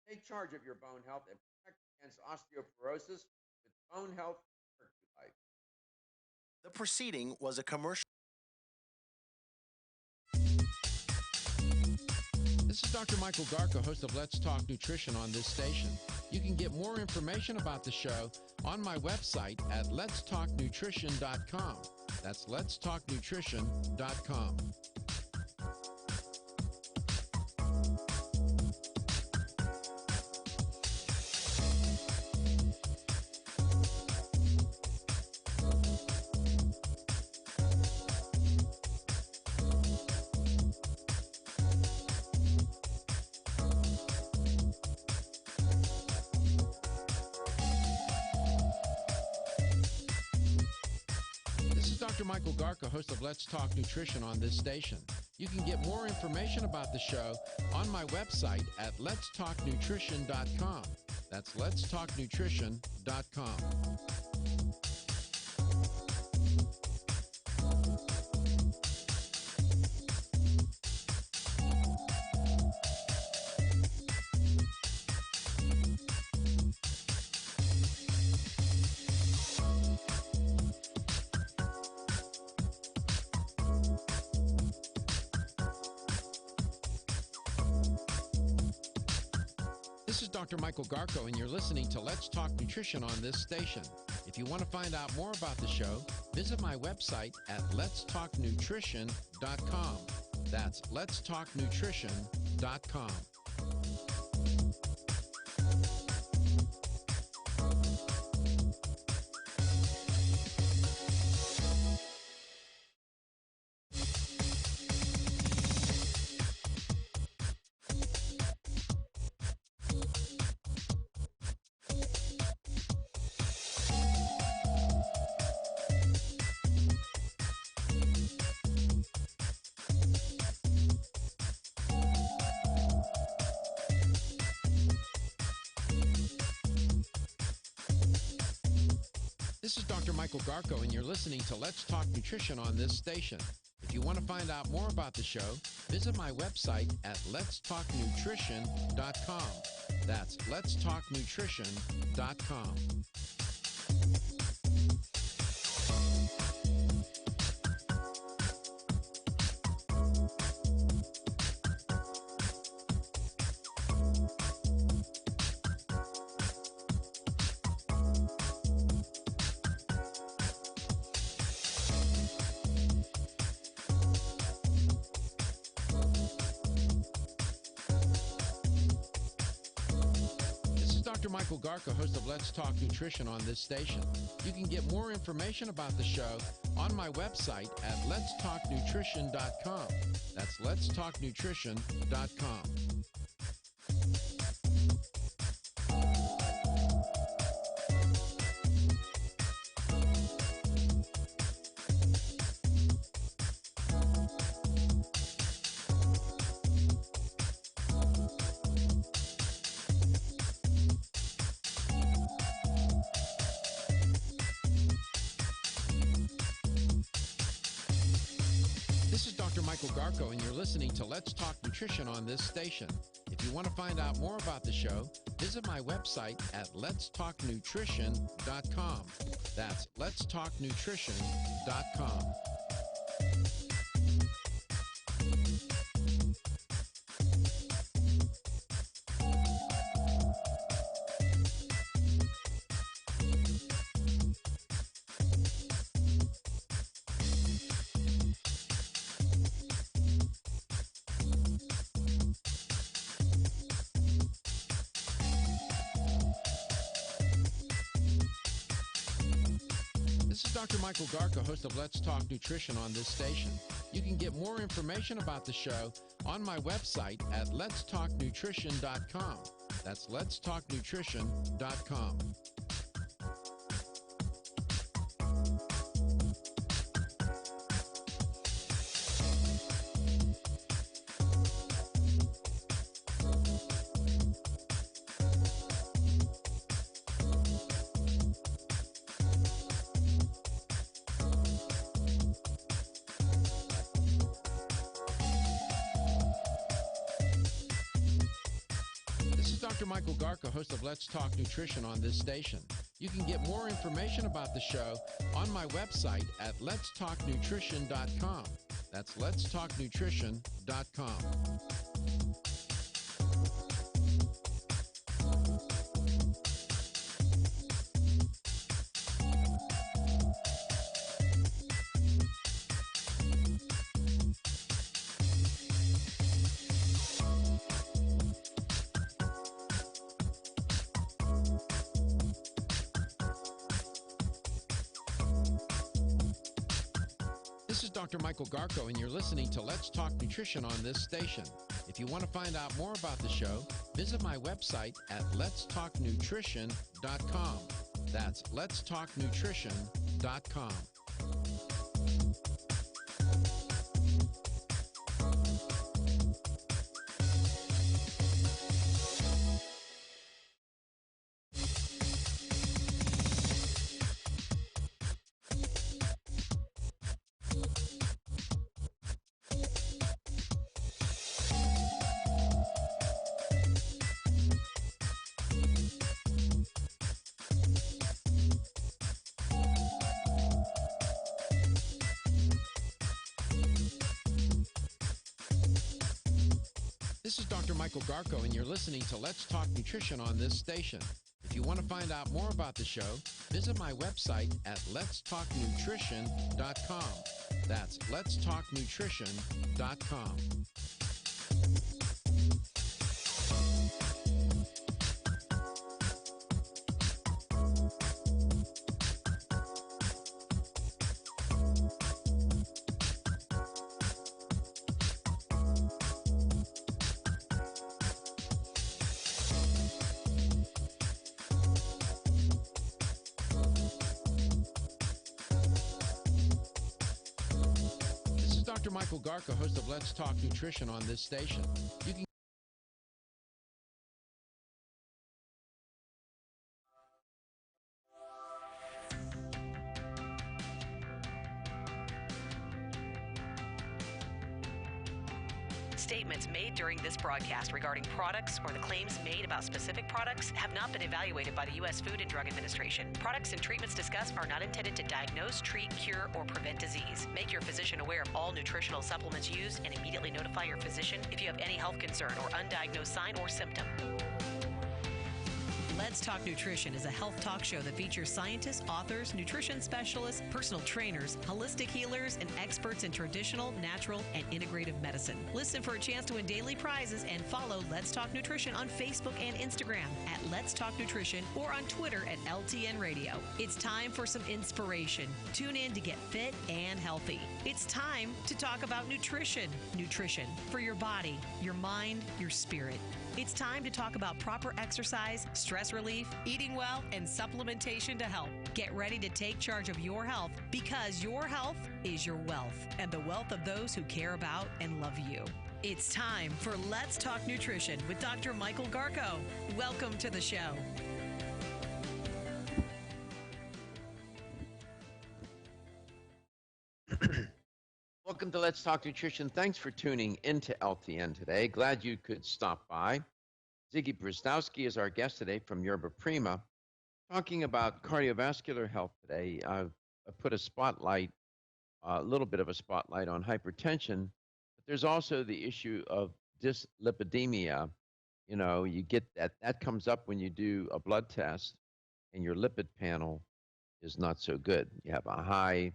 Take charge of your bone health and protect against osteoporosis with Bone Health Perculife. The proceeding was a commercial. This is Dr. Michael Garko, host of Let's Talk Nutrition on this station. You can get more information about the show on my website at letstalknutrition.com. That's letstalknutrition.com. Dr. Michael Garko, host of Let's Talk Nutrition on this station. You can get more information about the show on my website at letstalknutrition.com. That's letstalknutrition.com. This is Dr. Michael Garko, and you're listening to Let's Talk Nutrition on this station. If you want to find out more about the show, visit my website at letstalknutrition.com. That's letstalknutrition.com. This is Dr. Michael Garko, and you're listening to Let's Talk Nutrition on this station. If you want to find out more about the show, visit my website at letstalknutrition.com. That's letstalknutrition.com. Dr. Michael Garko, host of Let's Talk Nutrition on this station. You can get more information about the show on my website at letstalknutrition.com. That's letstalknutrition.com. Michael Garco, and you're listening to Let's Talk Nutrition on this station. If you want to find out more about the show, visit my website at letstalknutrition.com. That's letstalknutrition.com. This is Dr. Michael Garco, host of Let's Talk Nutrition on this station. You can get more information about the show on my website at letstalknutrition.com. That's letstalknutrition.com. Dr. Michael Garco, host of Let's Talk Nutrition on this station. You can get more information about the show on my website at letstalknutrition.com. That's letstalknutrition.com. This is Dr. Michael Garco, and you're listening to Let's Talk Nutrition on this station. If you want to find out more about the show, visit my website at letstalknutrition.com. That's letstalknutrition.com. This is Dr. Michael Garco, and you're listening to Let's Talk Nutrition on this station. If you want to find out more about the show, visit my website at letstalknutrition.com. That's letstalknutrition.com. Dr. Michael Garco, host of Let's Talk Nutrition on this station. You can Statements made during this broadcast regarding products or the claims made about specific products have not been evaluated by the U.S. Food and Drug Administration. Products and treatments discussed are not intended to diagnose, treat, cure, or prevent disease. Make your physician aware of all nutritional supplements used and immediately notify your physician if you have any health concern or undiagnosed sign or symptom. Let's Talk Nutrition is a health talk show that features scientists, authors, nutrition specialists, personal trainers, holistic healers, and experts in traditional, natural, and integrative medicine. Listen for a chance to win daily prizes and follow Let's Talk Nutrition on Facebook and Instagram at Let's Talk Nutrition or on Twitter at LTN Radio. It's time for some inspiration. Tune in to get fit and healthy. It's time to talk about nutrition. Nutrition for your body, your mind, your spirit. It's time to talk about proper exercise, stress relief, eating well, and supplementation to help. Get ready to take charge of your health because your health is your wealth and the wealth of those who care about and love you. It's time for Let's Talk Nutrition with Dr. Michael Garco. Welcome to the show. Welcome to Let's Talk Nutrition. Thanks for tuning into LTN today. Glad you could stop by. Ziggy Brzdowski is our guest today from Yerba Prima, talking about cardiovascular health today. I've put a little bit of a spotlight on hypertension, but there's also the issue of dyslipidemia. You know, you get that comes up when you do a blood test and your lipid panel is not so good. You have a high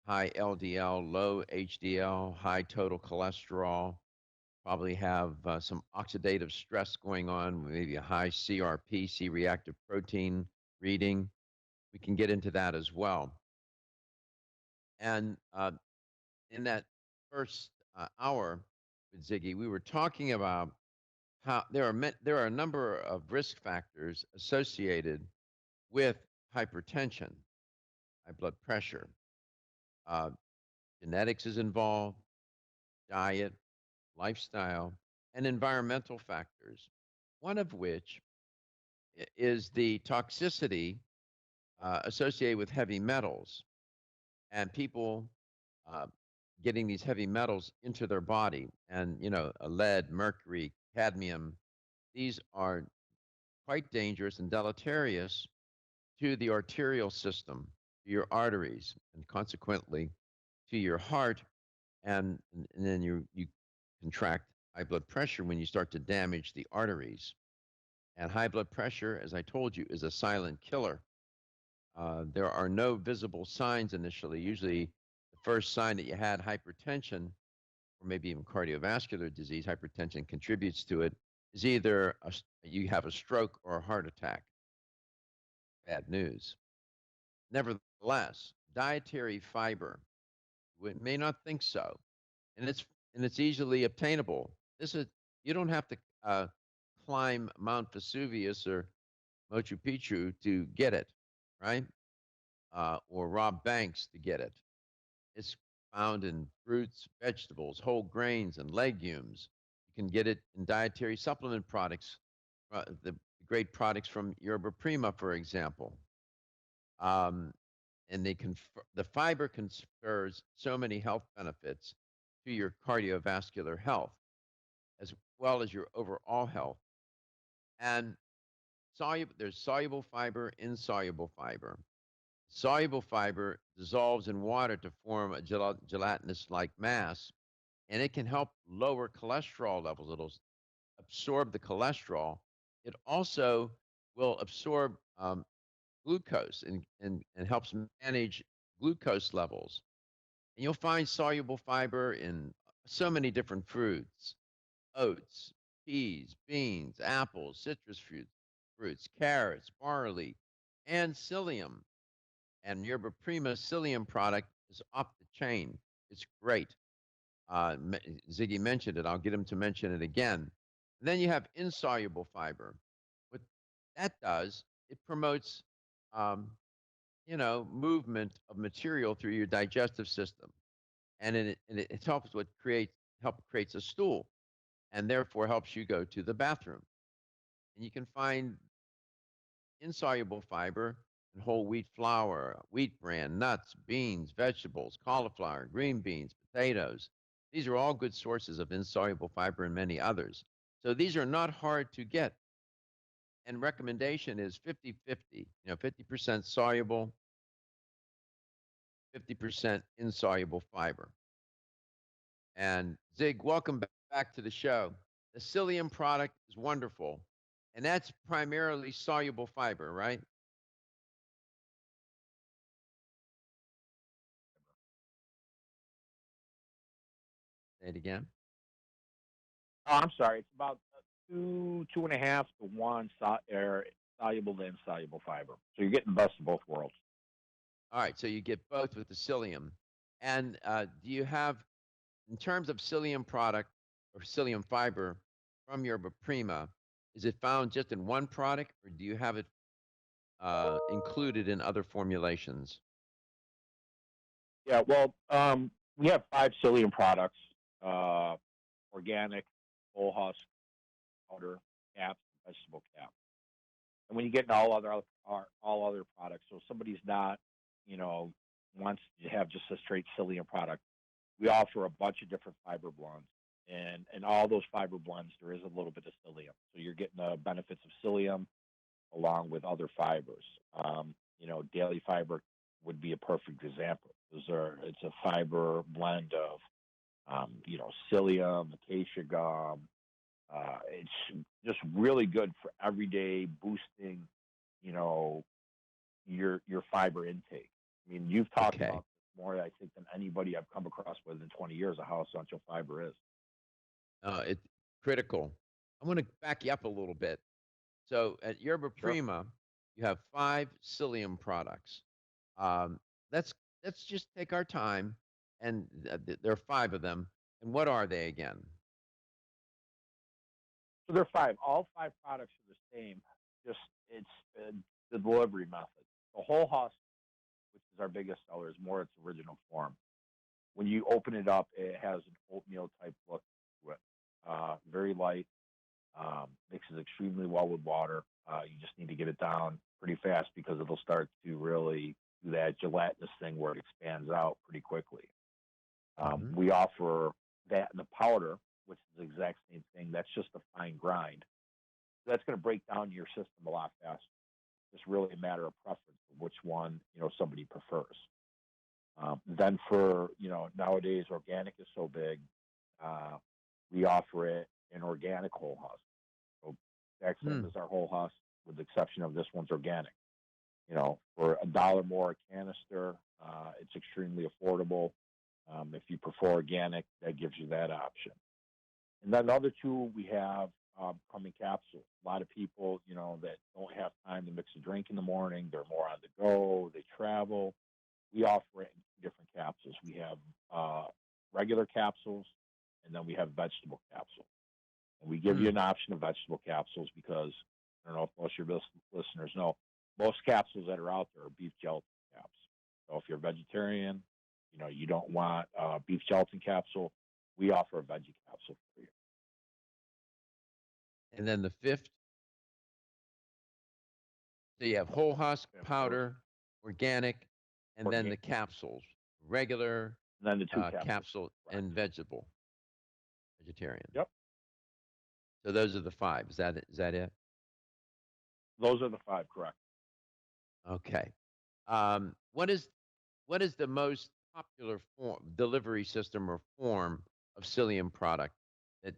LDL, low HDL, high total cholesterol, probably have some oxidative stress going on, maybe a high CRP, C reactive protein reading. We can get into that as well. And in that first hour with Ziggy, we were talking about how there are a number of risk factors associated with hypertension, high blood pressure. Uh, Genetics is involved, diet, lifestyle, and environmental factors, one of which is the toxicity associated with heavy metals and people uh, getting these heavy metals into their body. And, you know, lead, mercury, cadmium, these are quite dangerous and deleterious to the arterial system, to your arteries, and consequently to your heart. And then you contract high blood pressure when you start to damage the arteries. And high blood pressure, as I told you, is a silent killer. There are no visible signs initially. Usually, the first sign that you had hypertension, or maybe even cardiovascular disease, hypertension contributes to it, is either you have a stroke or a heart attack. Bad news. Nevertheless, dietary fiber, we may not think so, and it's easily obtainable. This is You don't have to climb Mount Vesuvius or Machu Picchu to get it, right? Or rob banks to get it. It's found in fruits, vegetables, whole grains, and legumes. You can get it in dietary supplement products, the great products from Yerba Prima, for example. Um, and the fiber confers so many health benefits to your cardiovascular health, as well as your overall health. And there's soluble fiber, insoluble fiber. Soluble fiber dissolves in water to form a gelatinous-like mass, and it can help lower cholesterol levels. It'll absorb the cholesterol. It also will absorb glucose and helps manage glucose levels. And you'll find soluble fiber in so many different fruits: oats, peas, beans, apples, fruits, carrots, barley, and psyllium. And Yerba Prima psyllium product is off the chain. It's great. Ziggy mentioned it. I'll get him to mention it again. And then you have insoluble fiber. What that does, it promotes, um, movement of material through your digestive system, and it helps creates a stool, and therefore helps you go to the bathroom. And you can find insoluble fiber in whole wheat flour, wheat bran, nuts, beans, vegetables, cauliflower, green beans, potatoes. These are all good sources of insoluble fiber and many others. So these are not hard to get. And recommendation is 50-50, 50% soluble, 50% insoluble fiber. And Zig, welcome back to the show. The psyllium product is wonderful, and that's primarily soluble fiber, right? Say it again. Oh, I'm sorry. It's about two and a half to one soluble to insoluble fiber. So you're getting the best of both worlds. All right, so you get both with the psyllium. And do you have, in terms of psyllium product or psyllium fiber from Yerba Prima, is it found just in one product, or do you have it included in other formulations? Yeah, well, we have 5 psyllium products: organic, whole husk, powder, caps, vegetable caps. And when you get into all other products, so if somebody's not, wants to have just a straight psyllium product, We offer a bunch of different fiber blends. And all those fiber blends, there is a little bit of psyllium. So you're getting the benefits of psyllium along with other fibers. Daily fiber would be a perfect example. It's a fiber blend of, psyllium, acacia gum. It's just really good for everyday boosting, your fiber intake. I mean, you've talked Okay. about this more, I think, than anybody I've come across within 20 years of how essential fiber is. It's critical. I'm going to back you up a little bit. So at Yerba Sure. Prima, you have 5 psyllium products. Um, let's let's just take our time, and there are 5 of them. And what are they again? So there are 5. All 5 products are the same. Just it's the delivery method. The whole husk, which is our biggest seller, is more its original form. When you open it up, it has an oatmeal type look to it. Very light, mixes extremely well with water. You just need to get it down pretty fast because it'll start to really do that gelatinous thing where it expands out pretty quickly. We offer that in the powder, which is the exact same thing. That's just a fine grind. So that's going to break down your system a lot faster. It's really a matter of preference of which one somebody prefers. Then for nowadays organic is so big, we offer it in organic whole husk. So exact same as our whole husk, with the exception of this one's organic. For $1 more a canister, it's extremely affordable. If you prefer organic, that gives you that option. And then the other 2 we have come in capsules. A lot of people, that don't have time to mix a drink in the morning, they're more on the go, they travel. We offer it in 2 different capsules. We have regular capsules, and then we have vegetable capsules. And we give you an option of vegetable capsules because I don't know if most of your listeners know, most capsules that are out there are beef gelatin caps. So if you're a vegetarian, you don't want a beef gelatin capsule, we offer a veggie capsule for you. And then the 5th, so you have whole husk, powder, organic, and then the capsules, regular, and then the 2 capsule, and vegetarian. Yep. So those are the 5. Is that it? Those are the 5, correct. Okay. What is the most popular delivery system or form of psyllium product that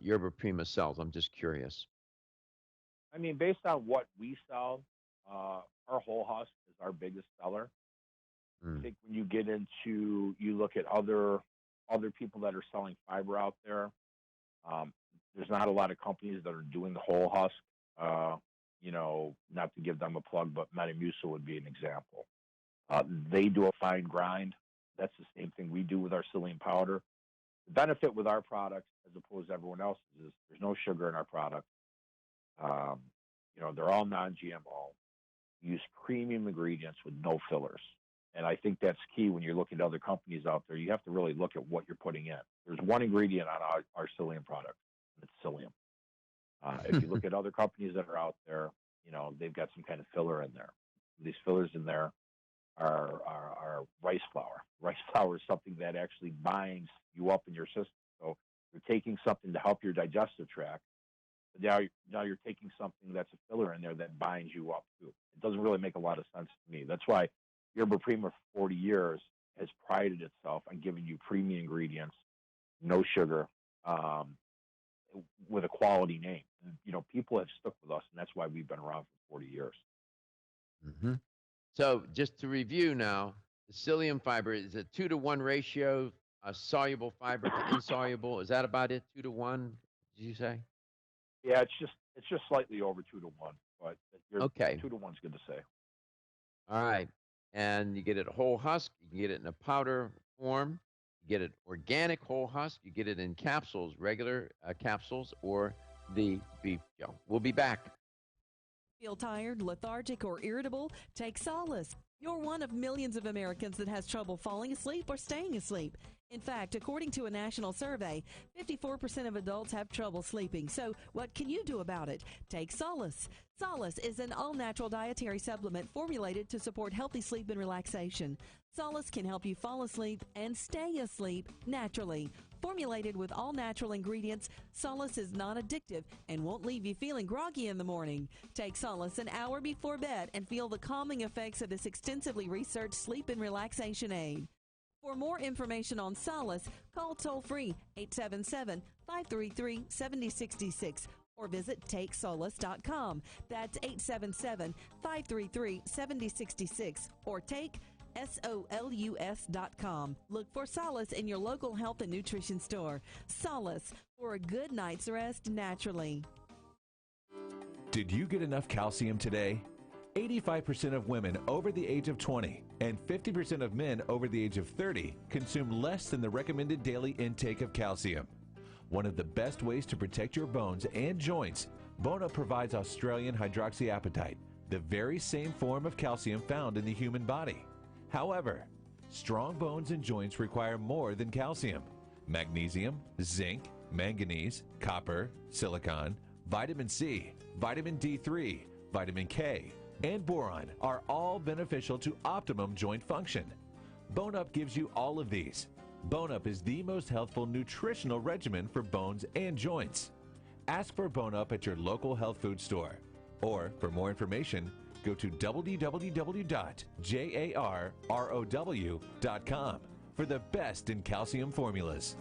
Yerba Prima sells? I'm just curious. I mean, based on what we sell, our whole husk is our biggest seller. I think when you get into, you look at other people that are selling fiber out there, there's not a lot of companies that are doing the whole husk. Not to give them a plug, but Metamucil would be an example. They do a fine grind. That's the same thing we do with our psyllium powder. The benefit with our products, as opposed to everyone else's, is there's no sugar in our product. They're all non-GMO. We use premium ingredients with no fillers. And I think that's key when you're looking at other companies out there. You have to really look at what you're putting in. There's one ingredient on our psyllium product, and it's psyllium. If you look at other companies that are out there, they've got some kind of filler in there. These fillers in there are rice flour. Rice flour is something that actually binds you up in your system. So you're taking something to help your digestive tract. But now you're taking something that's a filler in there that binds you up too. It doesn't really make a lot of sense to me. That's why Yerba Prima for 40 years has prided itself on giving you premium ingredients, no sugar, with a quality name. And, people have stuck with us, and that's why we've been around for 40 years. So just to review now, the psyllium fiber is a 2-to-1 ratio, soluble fiber to insoluble. Is that about it? 2-to-1? Did you say? Yeah, it's just slightly over 2-to-1, but Okay. 2-to-1's good to say. All right. And you get it whole husk. You can get it in a powder form. You get it organic whole husk. You get it in capsules, regular capsules, or the beef gel. We'll be back. Feel tired, lethargic, or irritable? Take solace. You're one of millions of Americans that has trouble falling asleep or staying asleep. In fact, according to a national survey, 54% of adults have trouble sleeping. So what can you do about it? Take Solace. Solace is an all-natural dietary supplement formulated to support healthy sleep and relaxation. Solace can help you fall asleep and stay asleep naturally. Formulated with all-natural ingredients, Solace is non-addictive and won't leave you feeling groggy in the morning. Take Solace an hour before bed and feel the calming effects of this extensively researched sleep and relaxation aid. For more information on Solace, call toll-free 877-533-7066 or visit takesolace.com. That's 877-533-7066 or take SOLUS.com. Look for Solace in your local health and nutrition store. Solace, for a good night's rest naturally. Did you get enough calcium today? 85% of women over the age of 20 and 50% of men over the age of 30 consume less than the recommended daily intake of calcium. One of the best ways to protect your bones and joints, Bone Up provides Australian hydroxyapatite, the very same form of calcium found in the human body. However, strong bones and joints require more than calcium. Magnesium, zinc, manganese, copper, silicon, vitamin C, vitamin D3, vitamin K, and boron are all beneficial to optimum joint function. Bone Up gives you all of these. Bone Up is the most healthful nutritional regimen for bones and joints. Ask for Bone Up at your local health food store. Or, for more information, go to www.jarrow.com for the best in calcium formulas.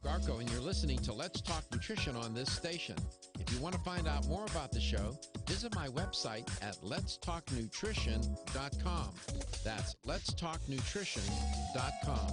Garco, and you're listening to Let's Talk Nutrition on this station. If you want to find out more about the show, visit my website at letstalknutrition.com. That's letstalknutrition.com.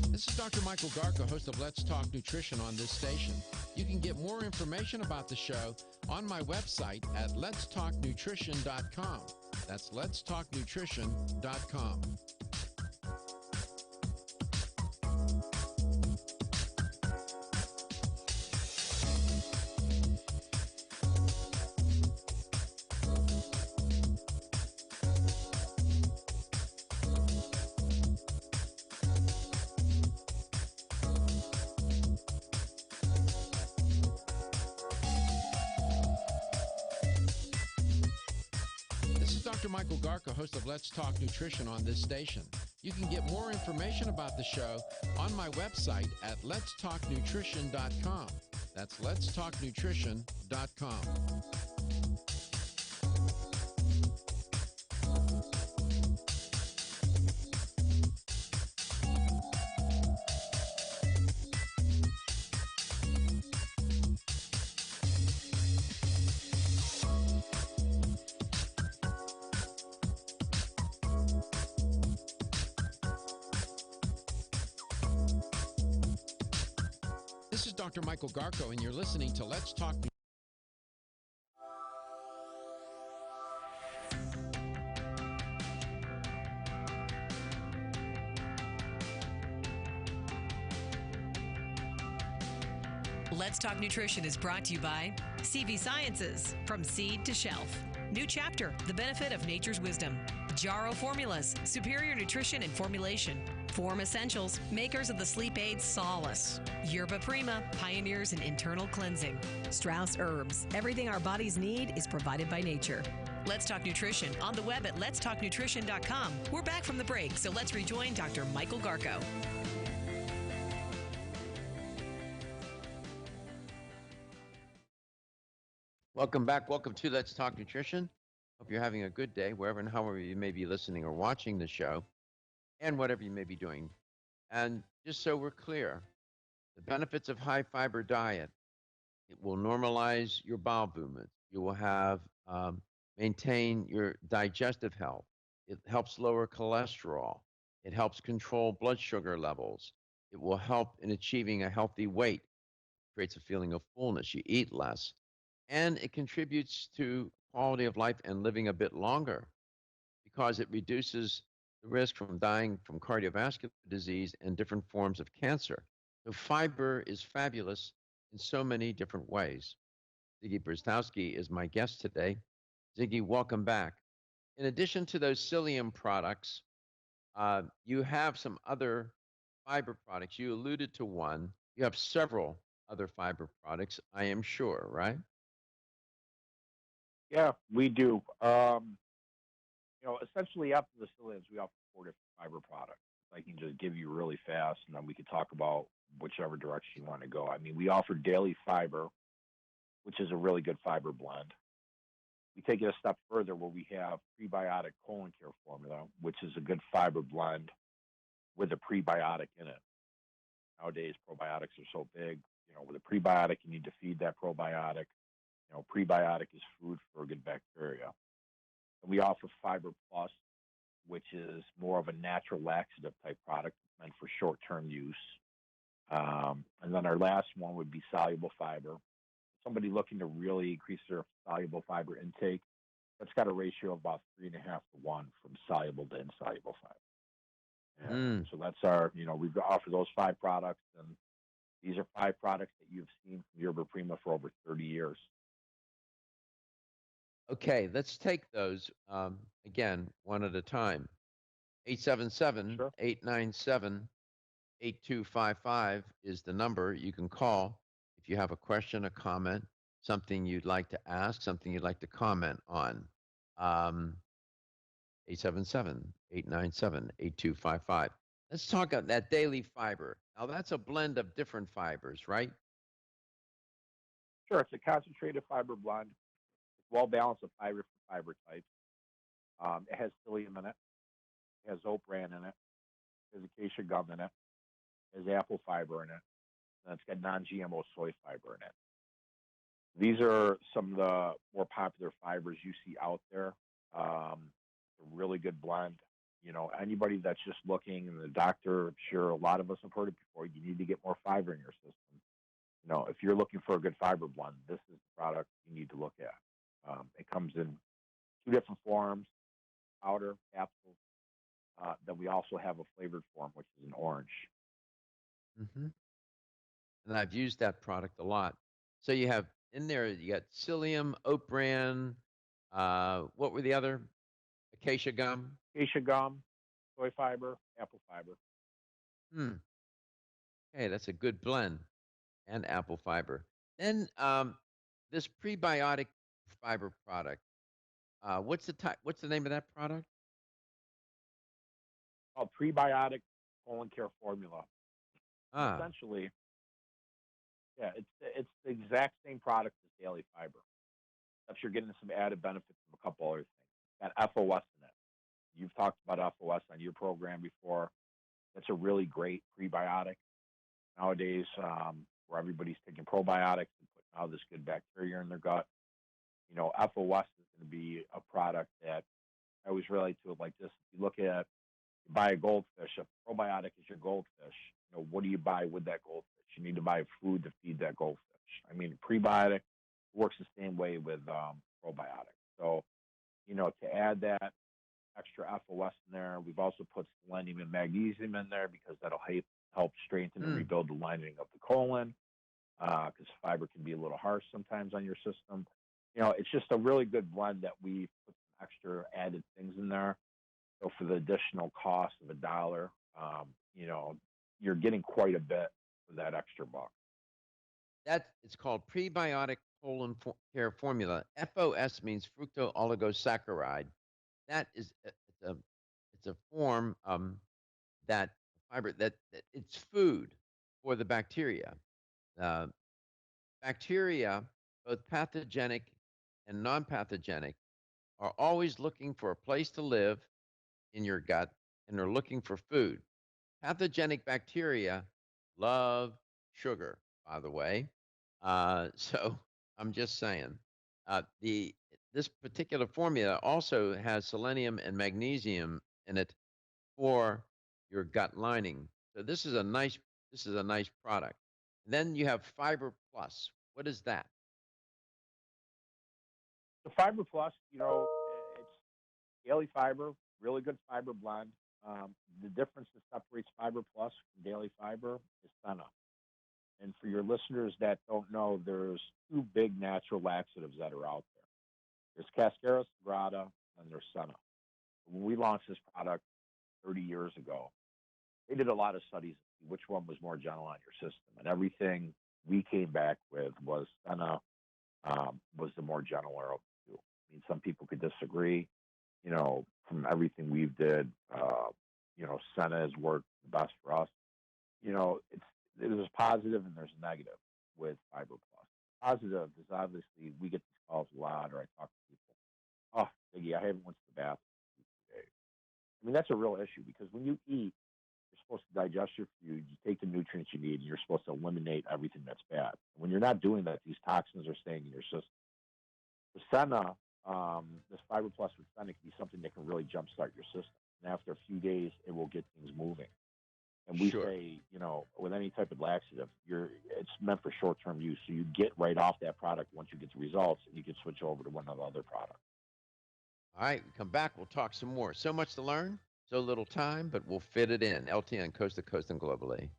This is Dr. Michael Garco, host of Let's Talk Nutrition on this station. You can get more information about the show on my website at letstalknutrition.com. That's letstalknutrition.com. Dr. Michael Garco, host of Let's Talk Nutrition on this station. You can get more information about the show on my website at letstalknutrition.com. That's letstalknutrition.com. This is Dr. Michael Garco, and you're listening to Let's Talk. Let's Talk Nutrition is brought to you by CV Sciences, from seed to shelf. New chapter, the benefit of nature's wisdom. Jarrow Formulas, superior nutrition and formulation. Form Essentials, makers of the sleep aid Solace. Yerba Prima, pioneers in internal cleansing. Strauss Herbs, everything our bodies need is provided by nature. Let's Talk Nutrition on the web at letstalknutrition.com. We're back from the break, so let's rejoin Dr. Michael Garco. Welcome back. Welcome to Let's Talk Nutrition. Hope you're having a good day, wherever and however you may be listening or watching the show, and whatever you may be doing. And just so we're clear, the benefits of high fiber diet: it will normalize your bowel movement. You will have maintain your digestive health. It helps lower cholesterol. It helps control blood sugar levels. It will help in achieving a healthy weight, creates a feeling of fullness. You eat less, and it contributes to quality of life and living a bit longer because it reduces the risk from dying from cardiovascular disease and different forms of cancer. So fiber is fabulous in so many different ways. Ziggy Brzezowski is my guest today. Ziggy, welcome back. In addition to those psyllium products, you have some other fiber products. You alluded to one. You have several other fiber products, I am sure, right? Yeah, we do. Essentially after the facilities, we offer four different fiber products. I can just give you really fast, and then we can talk about whichever direction you want to go. I mean, we offer daily fiber, which is a really good fiber blend. We take it a step further where we have prebiotic colon care formula, which is a good fiber blend with a prebiotic in it. Nowadays, probiotics are so big. With a prebiotic, you need to feed that probiotic. Prebiotic is food for good bacteria. And we offer Fiber Plus, which is more of a natural laxative type product meant for short term use. And then our last one would be soluble fiber. Somebody looking to really increase their soluble fiber intake, that's got a ratio of about 3.5 to 1 from soluble to insoluble fiber. And so that's we offer those five products, and these are five products that you've seen from Yerba Prima for over 30 years. Okay, let's take those again one at a time. 877 897 8255 is the number you can call if you have a question, a comment, something you'd like to ask, something you'd like to comment on. 877 897 8255. Let's talk about that daily fiber. Now, that's a blend of different fibers, right? Sure, it's a concentrated fiber blend. It's well balanced with fiber types. It has psyllium in it. It has oat bran in it. It has acacia gum in it. It has apple fiber in it. And it's got non-GMO soy fiber in it. These are some of the more popular fibers you see out there. A really good blend. Anybody that's just looking, and the doctor, I'm sure a lot of us have heard it before, you need to get more fiber in your system. If you're looking for a good fiber blend, this is the product you need to look at. It comes in two different forms, powder, capsules. Then we also have a flavored form, which is an orange. Mm-hmm. And I've used that product a lot. So you have in there, you got psyllium, oat bran. What were the other? Acacia gum. Acacia gum, soy fiber, apple fiber. Hey, that's a good blend, and apple fiber. Then this prebiotic fiber product. What's the type? What's the name of that product? Called prebiotic colon care formula. Ah, Essentially, yeah, it's the exact same product as daily fiber, except you're getting some added benefits from a couple other things. Got FOS in it. You've talked about FOS on your program before. That's a really great prebiotic nowadays, where everybody's taking probiotics and putting all this good bacteria in their gut. FOS is going to be a product that I always relate to it like this. If you look at, you buy a goldfish, a probiotic is your goldfish. What do you buy with that goldfish? You need to buy food to feed that goldfish. I mean, prebiotic works the same way with probiotic. So, to add that extra FOS in there, we've also put selenium and magnesium in there because that'll help strengthen and rebuild the lining of the colon, because fiber can be a little harsh sometimes on your system. It's just a really good blend that we put some extra added things in there. So for the additional cost of $1, you're getting quite a bit for that extra buck. it's called prebiotic colon care formula. FOS means fructo oligosaccharide. That is it's a form that fiber that it's food for the bacteria. Uh, Bacteria, both pathogenic and non-pathogenic, are always looking for a place to live in your gut, and they're looking for food. Pathogenic bacteria love sugar, by the way. So I'm just saying. The This particular formula also has selenium and magnesium in it for your gut lining. So this is a nice This is a nice product. And then you have Fiber Plus. What is that? The Fiber Plus, it's daily fiber, really good fiber blend. The difference that separates Fiber Plus from daily fiber is senna. And for your listeners that don't know, there's two big natural laxatives that are out there. There's Cascara sagrada and there's senna. When we launched this product 30 years ago, they did a lot of studies to see which one was more gentle on your system. And everything we came back with was senna was the more gentler of the two. I mean, some people could disagree. From everything we've did, senna has worked the best for us. There's positive and there's negative with Fiber Plus. Positive is obviously we get these calls a lot, or I talk to people. Oh, Ziggy, I haven't went to the bathroom in 2 days. I mean, that's a real issue because when you eat, you're supposed to digest your food, you take the nutrients you need, and you're supposed to eliminate everything that's bad. When you're not doing that, these toxins are staying in your system. The senna, this Fiber Plus with senna can be something that can really jumpstart your system. And after a few days, it will get things moving. And we say, with any type of laxative, it's meant for short-term use. So you get right off that product once you get the results, and you can switch over to one of the other products. All right, we come back. We'll talk some more. So much to learn, so little time, but we'll fit it in. LTN, coast to coast and globally.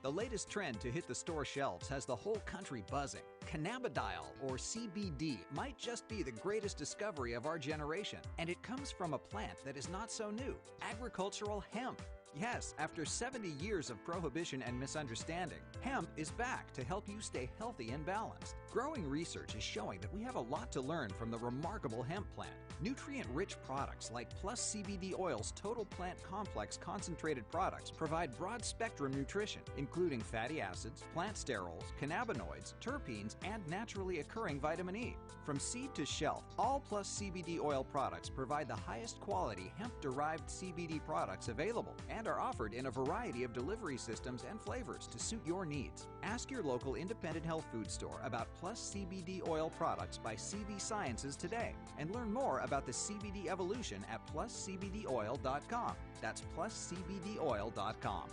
The latest trend to hit the store shelves has the whole country buzzing. Cannabidiol, or CBD, might just be the greatest discovery of our generation, and it comes from a plant that is not so new, agricultural hemp. Yes, after 70 years of prohibition and misunderstanding, hemp is back to help you stay healthy and balanced. Growing research is showing that we have a lot to learn from the remarkable hemp plant. Nutrient-rich products like Plus CBD Oil's Total Plant Complex concentrated products provide broad-spectrum nutrition, including fatty acids, plant sterols, cannabinoids, terpenes, and naturally occurring vitamin E. From seed to shelf, all Plus CBD Oil products provide the highest quality hemp-derived CBD products available and are offered in a variety of delivery systems and flavors to suit your needs. Ask your local independent health food store about Plus CBD Oil products by CV Sciences today and learn more about the CBD evolution at pluscbdoil.com. That's pluscbdoil.com.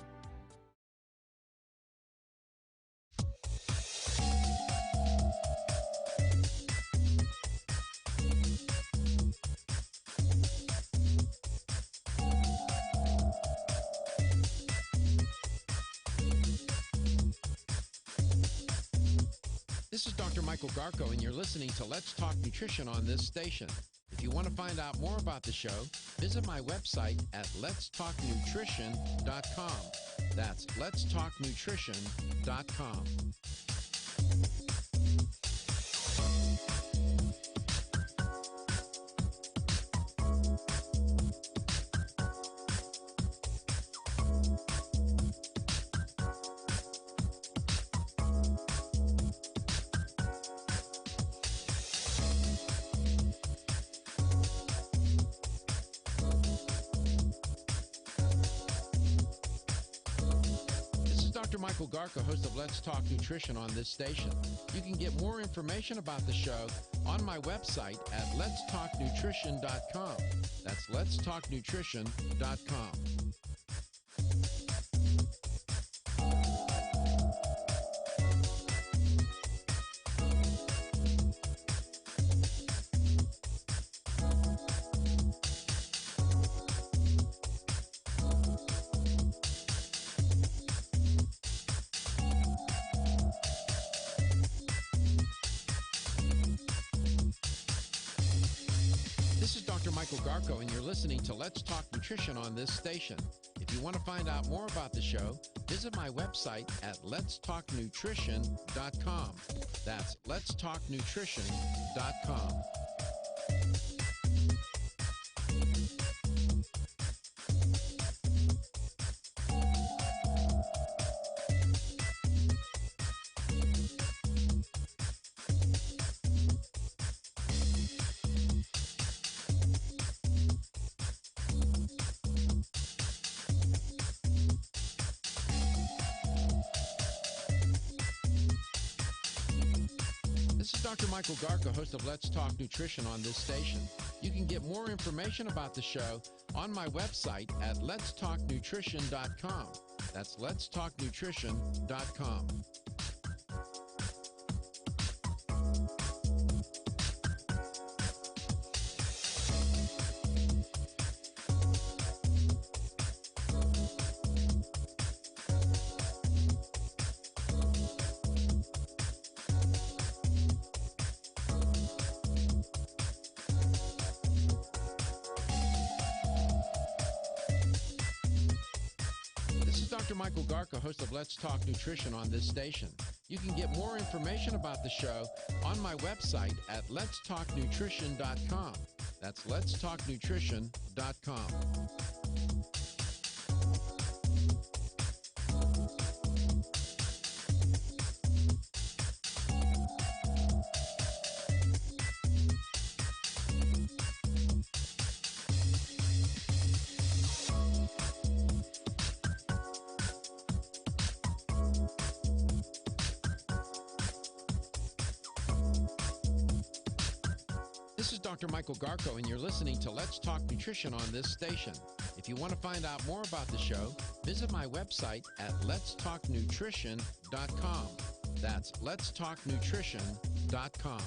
This is Dr. Michael Garko, and you're listening to Let's Talk Nutrition on this station. If you want to find out more about the show, visit my website at letstalknutrition.com. That's letstalknutrition.com. Michael Garko, host of Let's Talk Nutrition on this station. You can get more information about the show on my website at letstalknutrition.com. That's letstalknutrition.com. Garko, and you're listening to Let's Talk Nutrition on this station. If you want to find out more about the show, visit my website at letstalknutrition.com. That's letstalknutrition.com. Dr. Michael Garko, host of Let's Talk Nutrition on this station. You can get more information about the show on my website at letstalknutrition.com. That's letstalknutrition.com. This is Dr. Michael Garko, host of Let's Talk Nutrition on this station. You can get more information about the show on my website at letstalknutrition.com. That's letstalknutrition.com. This is Dr. Michael Garko, and you're listening to Let's Talk Nutrition on this station. If you want to find out more about the show, visit my website at letstalknutrition.com. That's letstalknutrition.com.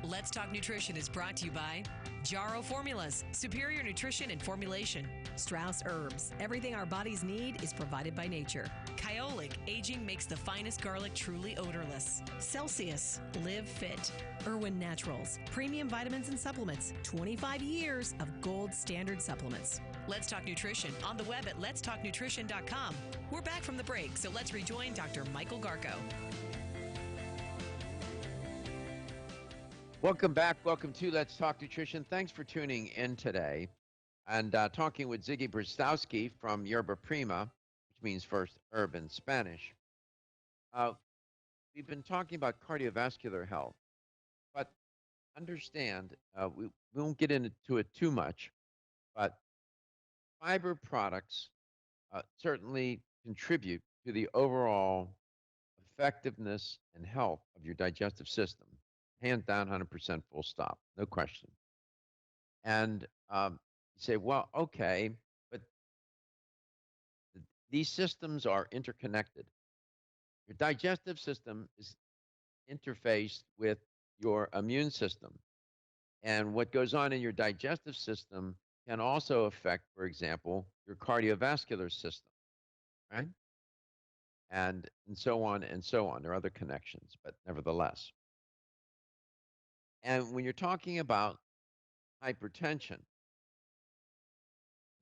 Let's Talk Nutrition is brought to you by Jarrow Formulas, superior nutrition and formulation. Strauss Herbs, everything our bodies need is provided by nature. Kyolic, aging makes the finest garlic truly odorless. Celsius, live fit. Irwin Naturals, premium vitamins and supplements. 25 years of gold standard supplements. Let's Talk Nutrition on the web at letstalknutrition.com. We're back from the break, so let's rejoin Dr. Michael Garko. Welcome back. Welcome to Let's Talk Nutrition. Thanks for tuning in today and talking with Ziggy Brzdowski from Yerba Prima, which means first herb in Spanish. We've been talking about cardiovascular health, but understand, we won't get into it too much, but fiber products certainly contribute to the overall effectiveness and health of your digestive system. Hands down, 100% full stop, no question. And you say, well, okay, but these systems are interconnected. Your digestive system is interfaced with your immune system. And what goes on in your digestive system can also affect, for example, your cardiovascular system, right? And so on and so on. There are other connections, but nevertheless. And when you're talking about hypertension,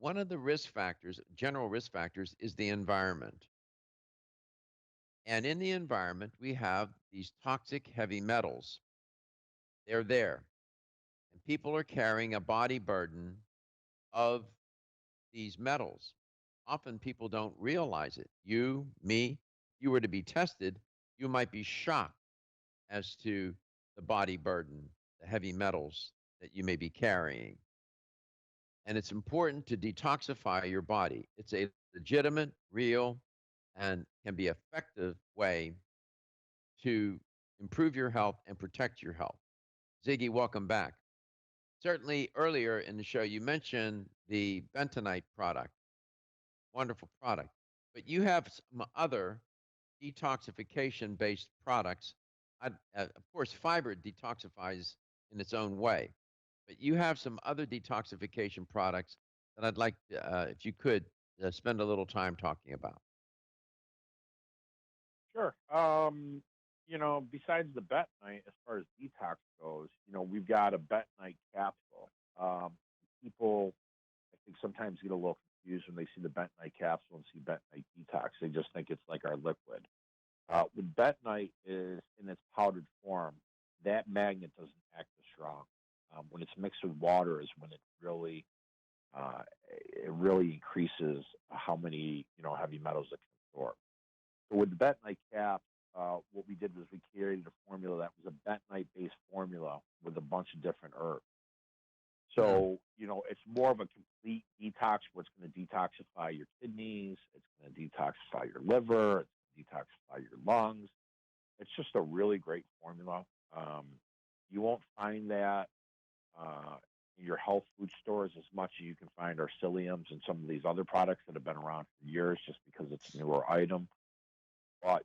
one of the risk factors, general risk factors, is the environment. And in the environment, we have these toxic heavy metals. They're there. And people are carrying a body burden of these metals. Often people don't realize it. You, me, if you were to be tested, you might be shocked as to the body burden, the heavy metals that you may be carrying. And it's important to detoxify your body. It's a legitimate, real, and can be effective way to improve your health and protect your health. Ziggy, welcome back. Certainly earlier in the show, you mentioned the Bentonite product. Wonderful product. But you have some other detoxification-based products. Of course, fiber detoxifies in its own way. But you have some other detoxification products that I'd like, if you could, spend a little time talking about. Sure. besides the bentonite, as far as detox goes, we've got a bentonite capsule. People, I think, sometimes get a little confused when they see the bentonite capsule and see bentonite detox. They just think it's like our liquid. When bentonite is in its powdered form, that magnet doesn't act as strong. When it's mixed with water is when uh, it really increases how many heavy metals it can absorb. So with the bentonite cap, what we did was we created a formula that was a bentonite-based formula with a bunch of different herbs. Hmm. So, it's more of a complete detox where it's going to detoxify your kidneys, it's going to detoxify your liver, it's going to detoxify your lungs. It's just a really great formula. Um, you won't find that uh, in your health food stores as much as you can find our psylliums and some of these other products that have been around for years just because it's a newer item. But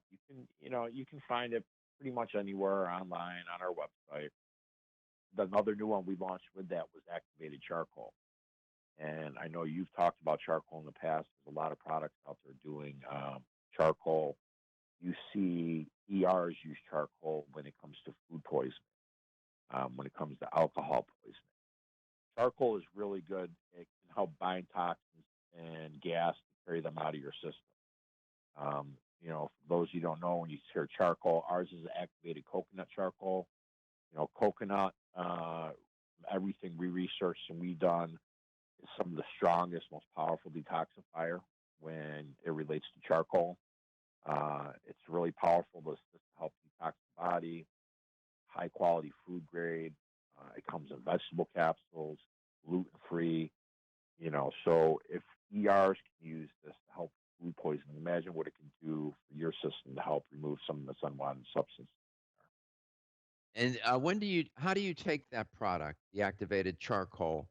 you can find it pretty much anywhere online on our website. Another new one we launched with that was activated charcoal. And I know you've talked about charcoal in the past. There's a lot of products out there doing charcoal. You see ERs use charcoal when it comes to food poisoning, when it comes to alcohol poisoning. Charcoal is really good. It can help bind toxins and gas to carry them out of your system. For those you don't know, when you hear charcoal, ours is activated coconut charcoal. Coconut, everything we researched and we done is some of the strongest, most powerful detoxifier when it relates to charcoal. It's really powerful to help detox the body, high quality food grade. It comes in vegetable capsules, gluten free. So if ERs can use this to help food poisoning, imagine what it can do for your system to help remove some of this unwanted substance. And how do you take that product, the activated charcoal?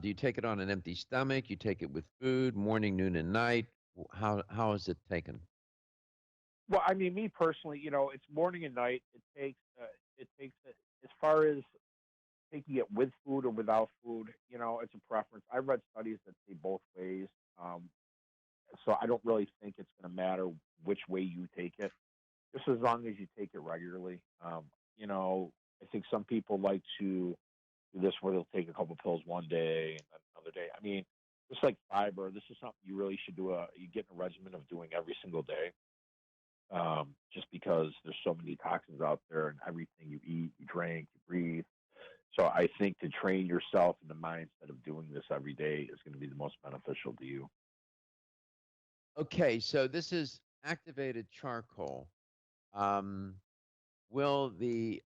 Do you take it on an empty stomach? You take it with food, morning, noon, and night? How is it taken? Well, I mean, me personally, it's morning and night. It takes as far as taking it with food or without food. It's a preference. I've read studies that say both ways. Um, so I don't really think it's going to matter which way you take it, just as long as you take it regularly. I think some people like to do this where they'll take a couple pills one day and then another day. I mean, just like fiber, this is something you really should do. You get in a regimen of doing every single day, just because there's so many toxins out there and everything you eat, you drink, you breathe. So I think to train yourself in the mindset of doing this every day is going to be the most beneficial to you. Okay, so this is activated charcoal. Um, will the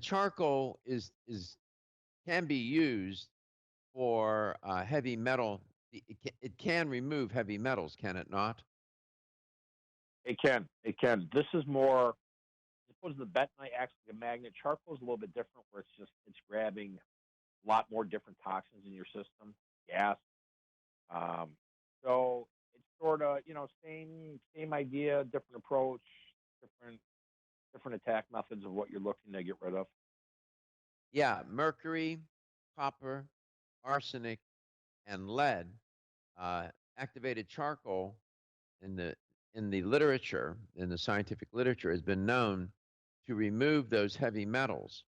charcoal is can be used for heavy metal? It can remove heavy metals, can it not? It can. It can. This is more. I suppose the bentonite acts like a magnet. Charcoal is a little bit different, where it's grabbing a lot more different toxins in your system, gas. Um, so it's sort of same idea, different approach, different different attack methods of what you're looking to get rid of. Yeah, mercury, copper, arsenic, and lead. Uh, Activated charcoal in the literature, in the scientific literature, has been known to remove those heavy metals.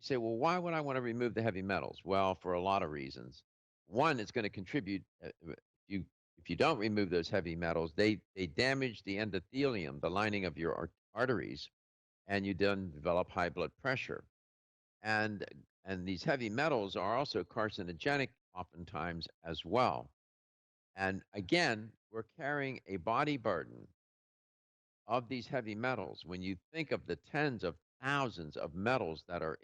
You say, well, why would I want to remove the heavy metals? Well, for a lot of reasons. One, it's going to contribute. You if you don't remove those heavy metals, they damage the endothelium, the lining of your arteries, and you then develop high blood pressure. And and these heavy metals are also carcinogenic oftentimes as well. And again, we're carrying a body burden of these heavy metals. When you think of the tens of thousands of metals that are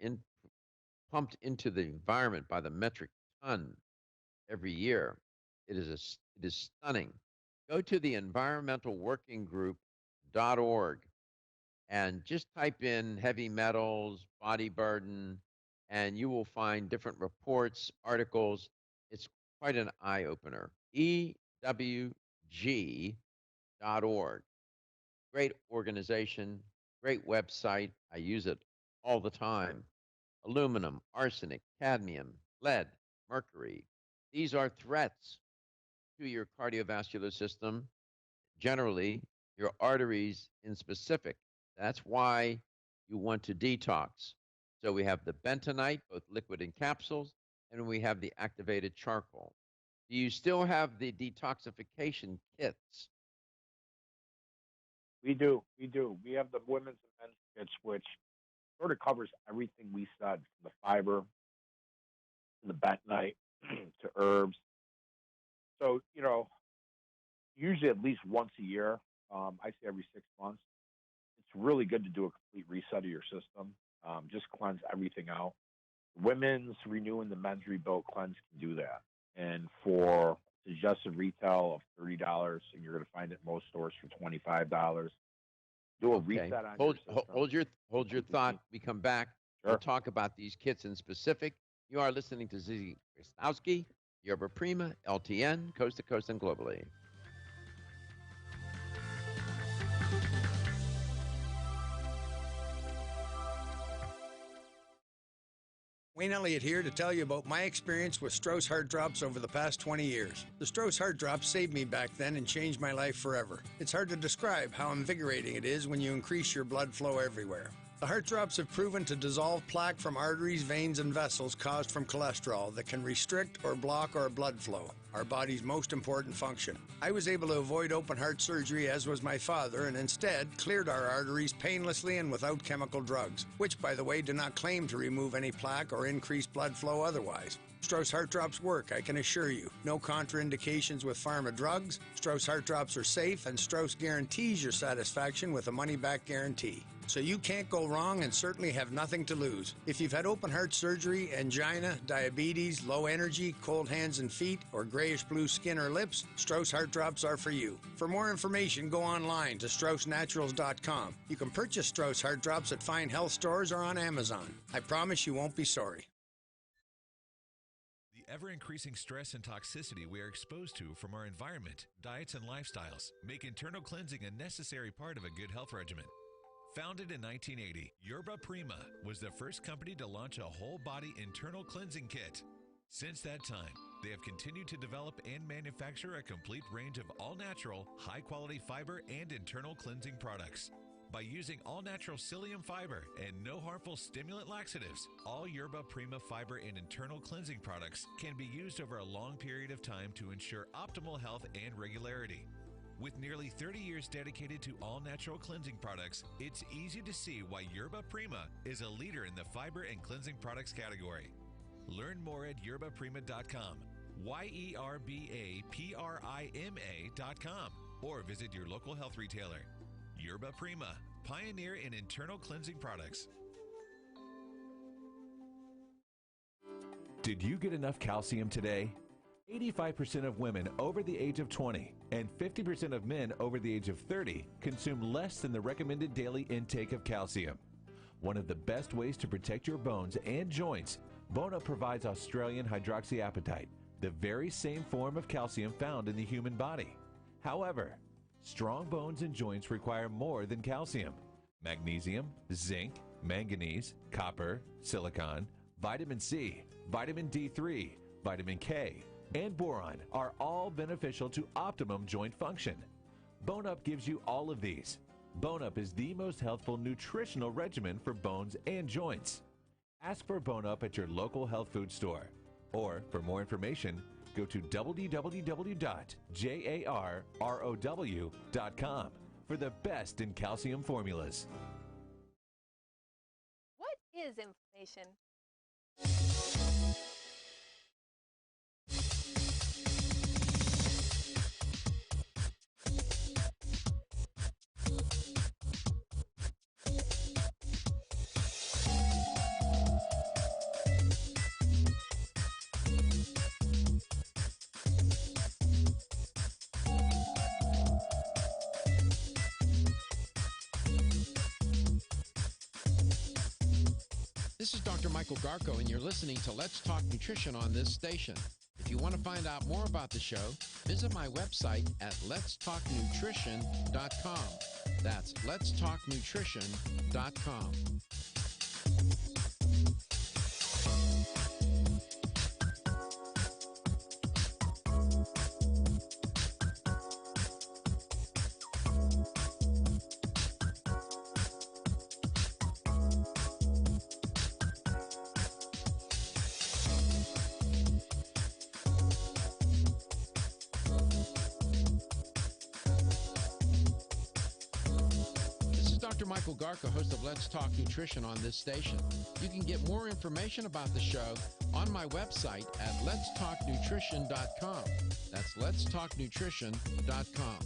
pumped into the environment by the metric ton every year, it is stunning. Go to the environmentalworkinggroup.org and just type in heavy metals, body burden, and you will find different reports, articles. It's quite an eye opener. EWG.org. Great organization, great website. I use it all the time. Aluminum, arsenic, cadmium, lead, mercury. These are threats to your cardiovascular system, generally your arteries in specific. That's why you want to detox. So we have the bentonite, both liquid and capsules, and we have the activated charcoal. Do you still have the detoxification kits? We do. We do. We have the women's and men's kits, which sort of covers everything we said, from the fiber to the bentonite to herbs. So, usually at least once a year, I say every 6 months, it's really good to do a complete reset of your system. Just cleanse everything out. Women's Renew and the Men's Rebuild Cleanse can do that. And for suggested retail of $30, and you're going to find it in most stores for $25. Do a reset on your system. Hold your thought. We come back. We'll talk about these kits in specific. You are listening to Z. Kristowski, Yerba Prima, LTN, coast to coast and globally. Wayne Elliott here to tell you about my experience with Strauss Heart Drops over the past 20 years. The Strauss Heart Drops saved me back then and changed my life forever. It's hard to describe how invigorating it is when you increase your blood flow everywhere. The heart drops have proven to dissolve plaque from arteries, veins, and vessels caused from cholesterol that can restrict or block our blood flow, our body's most important function. I was able to avoid open heart surgery, as was my father, and instead cleared our arteries painlessly and without chemical drugs, which, by the way, do not claim to remove any plaque or increase blood flow otherwise. Strauss Heart Drops work, I can assure you. No contraindications with pharma drugs. Strauss Heart Drops are safe, and Strauss guarantees your satisfaction with a money-back guarantee. So you can't go wrong and certainly have nothing to lose. If you've had open heart surgery, angina, diabetes, low energy, cold hands and feet, or grayish-blue skin or lips, Strauss Heart Drops are for you. For more information, go online to StraussNaturals.com. You can purchase Strauss Heart Drops at fine health stores or on Amazon. I promise you won't be sorry. The ever-increasing stress and toxicity we are exposed to from our environment, diets, and lifestyles make internal cleansing a necessary part of a good health regimen. Founded in 1980, Yerba Prima was the first company to launch a whole-body internal cleansing kit. Since that time, they have continued to develop and manufacture a complete range of all-natural, high-quality fiber and internal cleansing products. By using all-natural psyllium fiber and no harmful stimulant laxatives, all Yerba Prima fiber and internal cleansing products can be used over a long period of time to ensure optimal health and regularity. With nearly 30 years dedicated to all-natural cleansing products, it's easy to see why Yerba Prima is a leader in the fiber and cleansing products category. Learn more at yerbaprima.com, YERBAPRIMA.com, or visit your local health retailer. Yerba Prima, pioneer in internal cleansing products. Did you get enough calcium today? 85% of women over the age of 20 and 50% of men over the age of 30 consume less than the recommended daily intake of calcium. One of the best ways to protect your bones and joints, Bone Up provides Australian hydroxyapatite, the very same form of calcium found in the human body. However, strong bones and joints require more than calcium. Magnesium, zinc, manganese, copper, silicon, vitamin C, vitamin D3, vitamin K, and boron are all beneficial to optimum joint function. Bone Up gives you all of these. Bone Up is the most healthful nutritional regimen for bones and joints. Ask for Bone Up at your local health food store. Or, for more information, go to www.jarrow.com for the best in calcium formulas. What is inflammation? This is Dr. Michael Garko, and you're listening to Let's Talk Nutrition on this station. If you want to find out more about the show, visit my website at letstalknutrition.com. That's letstalknutrition.com. Dr. Michael Garko, host of Let's Talk Nutrition on this station. You can get more information about the show on my website at letstalknutrition.com. That's letstalknutrition.com.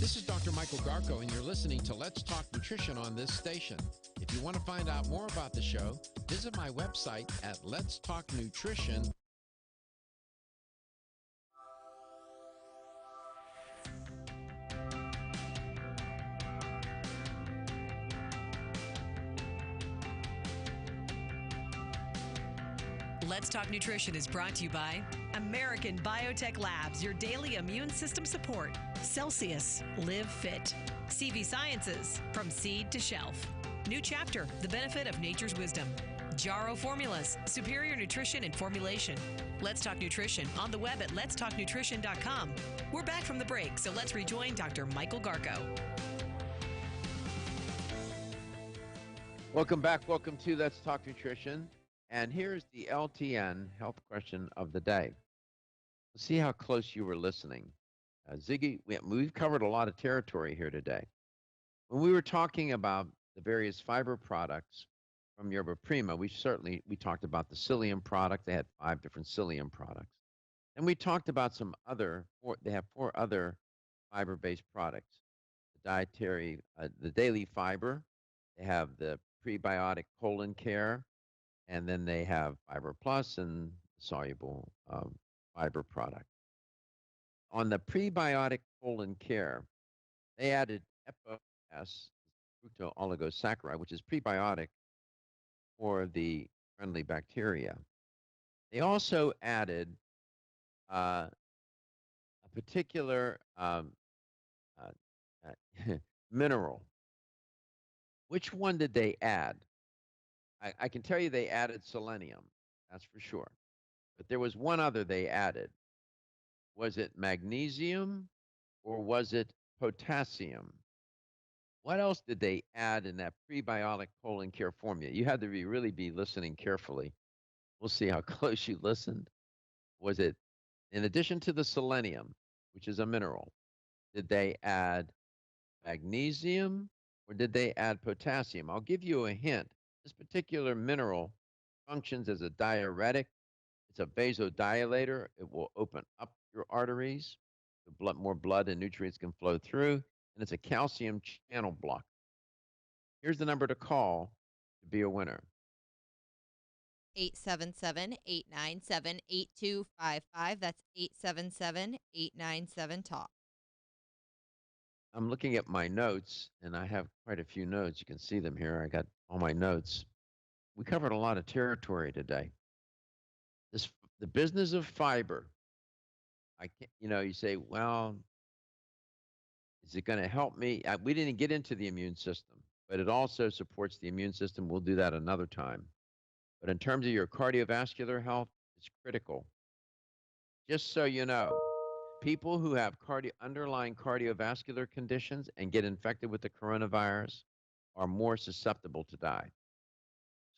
This is Dr. Michael Garko, and you're listening to Let's Talk Nutrition on this station. If you want to find out more about the show, visit my website at letstalknutrition.com. Let's Talk Nutrition is brought to you by American Biotech Labs, your daily immune system support. Celsius, Live Fit. CV Sciences, from seed to shelf. New Chapter, the benefit of nature's wisdom. Jarrow Formulas, superior nutrition and formulation. Let's Talk Nutrition on the web at letstalknutrition.com. We're back from the break, so let's rejoin Dr. Michael Garko. Welcome back. Welcome to Let's Talk Nutrition. And here's the LTN health question of the day. Let's see how close you were listening. Ziggy, we've covered a lot of territory here today. When we were talking about the various fiber products from Yerba Prima, we talked about the psyllium product. They had 5 different psyllium products. And we talked about they have 4 other fiber-based products. The daily fiber, they have the prebiotic colon care, and then they have Fiber Plus and soluble fiber product. On the prebiotic colon care, they added FOS, fructose oligosaccharide, which is prebiotic for the friendly bacteria. They also added a particular mineral. Which one did they add? I can tell you they added selenium, that's for sure. But there was one other they added. Was it magnesium or was it potassium? What else did they add in that prebiotic colon care formula? You had to really be listening carefully. We'll see how close you listened. Was it, in addition to the selenium, which is a mineral, did they add magnesium or did they add potassium? I'll give you a hint. This particular mineral functions as a diuretic. It's a vasodilator. It will open up your arteries. More blood and nutrients can flow through. And it's a calcium channel block. Here's the number to call to be a winner. 877-897-8255. That's 877-897-TALK. I'm looking at my notes, and I have quite a few notes. You can see them here. I got all my notes. We covered a lot of territory today. The business of fiber. You say, well, is it going to help me? We didn't get into the immune system, but it also supports the immune system. We'll do that another time. But in terms of your cardiovascular health, it's critical. Just so you know, people who have underlying cardiovascular conditions and get infected with the coronavirus are more susceptible to die.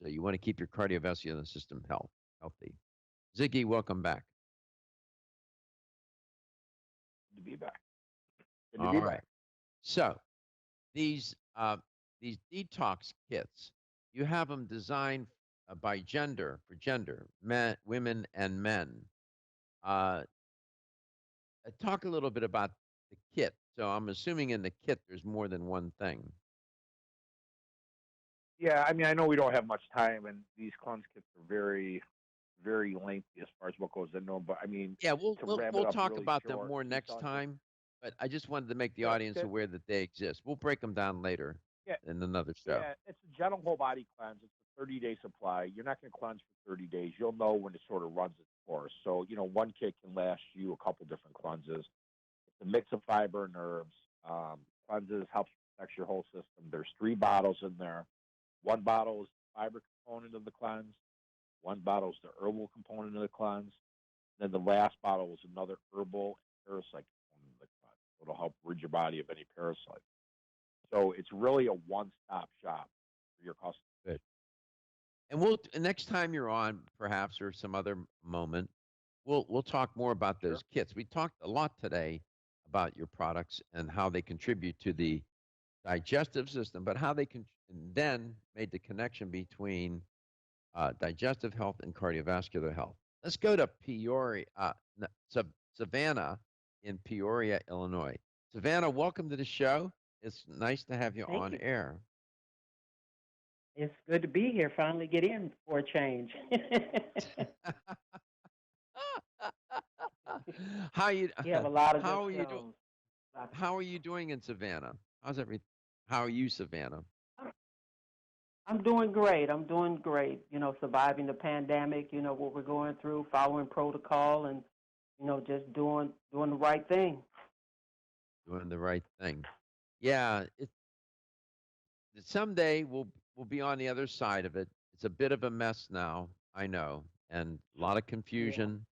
So you want to keep your cardiovascular system healthy. Ziggy, welcome back. Good to be back. All right. So these detox kits, you have them designed by gender, women and men. Talk a little bit about the kit. So I'm assuming in the kit there's more than one thing. Yeah, I mean, I know we don't have much time, and these cleanse kits are very, very lengthy as far as what goes into them. But I mean, yeah, we'll talk really about short, them more next time. But I just wanted to make the audience aware that they exist. We'll break them down later in another show. Yeah, it's a general whole body cleanse. It's a 30-day supply. You're not going to cleanse for 30 days. You'll know when it sort of runs its course. So, one kit can last you a couple different cleanses. It's a mix of fiber and herbs. Cleanses, helps protect your whole system. There's 3 bottles in there. 1 bottle is the fiber component of the cleanse. One bottle is the herbal component of the cleanse. Then the last bottle is another herbal and parasite component of the cleanse. It'll help rid your body of any parasites. So it's really a one-stop shop for your customers. Good. And next time you're on, perhaps, or some other moment, we'll talk more about those kits. We talked a lot today about your products and how they contribute to the digestive system, but how they can then made the connection between digestive health and cardiovascular health. Let's go to Peoria, Savannah in Peoria, Illinois. Savannah, welcome to the show. It's nice to have you Thank on you. air. It's good to be here. Finally get in for a change. How you? You have a lot of How good are you shows. doing? How are you doing in Savannah? How's everything? How are you, Savannah? I'm doing great. I'm doing great. You know, surviving the pandemic. You know what we're going through, following protocol, and just doing the right thing. Doing the right thing. Yeah. Someday we'll be on the other side of it. It's a bit of a mess now, I know, and a lot of confusion,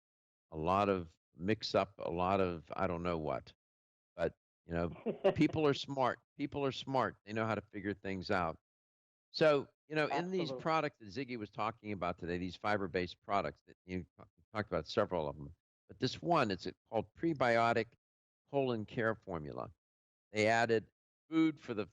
a lot of mix up, a lot of I don't know what. But people are smart. People are smart. They know how to figure things out. So in these Absolutely. products that Ziggy was talking about today, these fiber-based products that you talked about several of them, but this one, it's called prebiotic colon care formula. They added food for the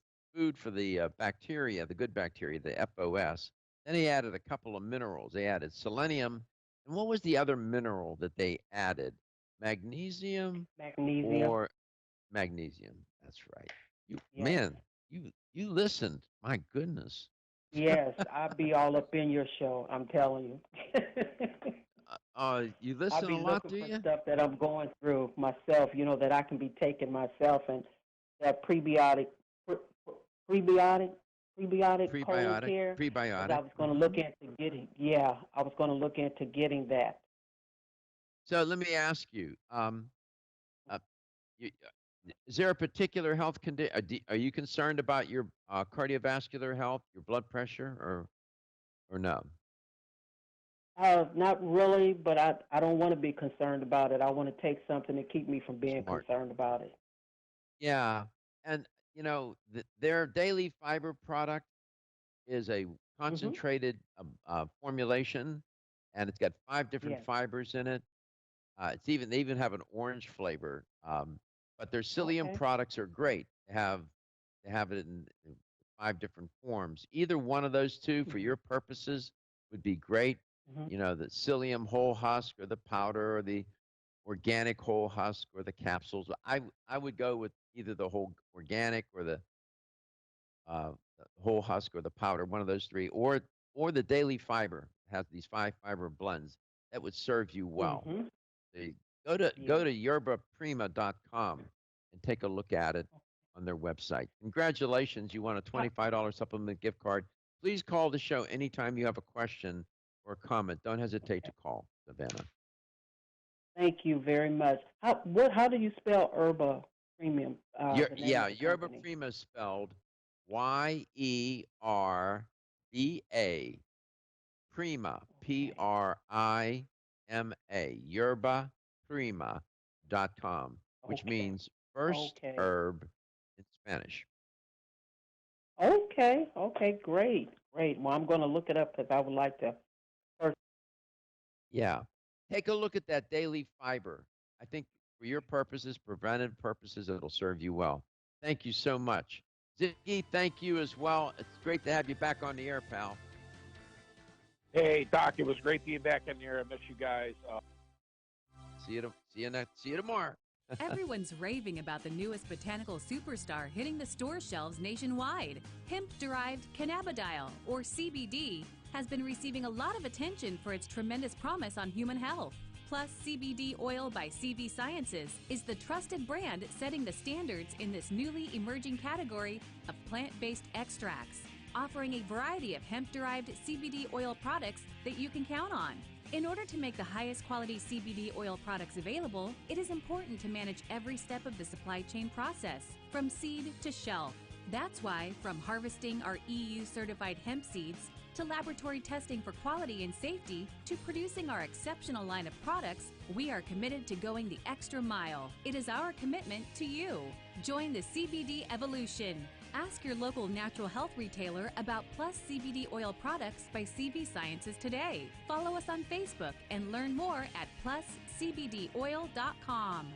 bacteria, the good bacteria, the FOS. Then he added a couple of minerals. They added selenium, and what was the other mineral that they added? Magnesium. Magnesium. Or magnesium. That's right. Yes. Man, you listened. My goodness. Yes, I'll be all up in your show. I'm telling you. You I'll listen be a lot, looking do for you? stuff that I'm going through myself. That I can be taking myself, and that prebiotic colon care. 'Cause Prebiotic. I was going to look into getting. Yeah, I was going to look into getting that. So let me ask you, uh, is there a particular health condition? Are you concerned about your cardiovascular health, your blood pressure, or no? Not really, but I don't want to be concerned about it. I want to take something to keep me from being Smart. concerned about it. Yeah, and their daily fiber product is a concentrated formulation, and it's got 5 different Yes. fibers in it. They even have an orange flavor. But their psyllium Okay. products are great. They have it in 5 different forms. Either one of those two for your purposes would be great. The psyllium whole husk or the powder or the organic whole husk or the capsules. I would go with either the whole organic or the whole husk or the powder, one of those three, or the daily fiber has these 5 fiber blends that would serve you well. So go to yerbaprima.com and take a look at it on their website. Congratulations, you won a $25 supplement gift card. Please call the show anytime you have a question or comment. Don't hesitate to call, Savannah. Thank you very much. How do you spell Herba Premium? Yerba Prima is spelled Yerba Prima, Prima, yerbaprima.com, which means first herb in Spanish. Okay, great. Well, I'm going to look it up because I would like to. Yeah. Take a look at that daily fiber. I think for your purposes, preventive purposes, it'll serve you well. Thank you so much. Ziggy, thank you as well. It's great to have you back on the air, pal. Hey, Doc, it was great being back in there. I miss you guys. See you tomorrow. Everyone's raving about the newest botanical superstar hitting the store shelves nationwide. Hemp-derived cannabidiol, or CBD, has been receiving a lot of attention for its tremendous promise on human health. Plus, CBD Oil by CV Sciences is the trusted brand setting the standards in this newly emerging category of plant-based extracts, offering a variety of hemp-derived CBD oil products that you can count on. In order to make the highest quality CBD oil products available, it is important to manage every step of the supply chain process, from seed to shelf. That's why, from harvesting our EU-certified hemp seeds To laboratory testing for quality and safety, to producing our exceptional line of products, we are committed to going the extra mile. It is our commitment to you. Join the CBD evolution. Ask your local natural health retailer about Plus CBD oil products by CV Sciences today. Follow us on Facebook and learn more at pluscbdoil.com.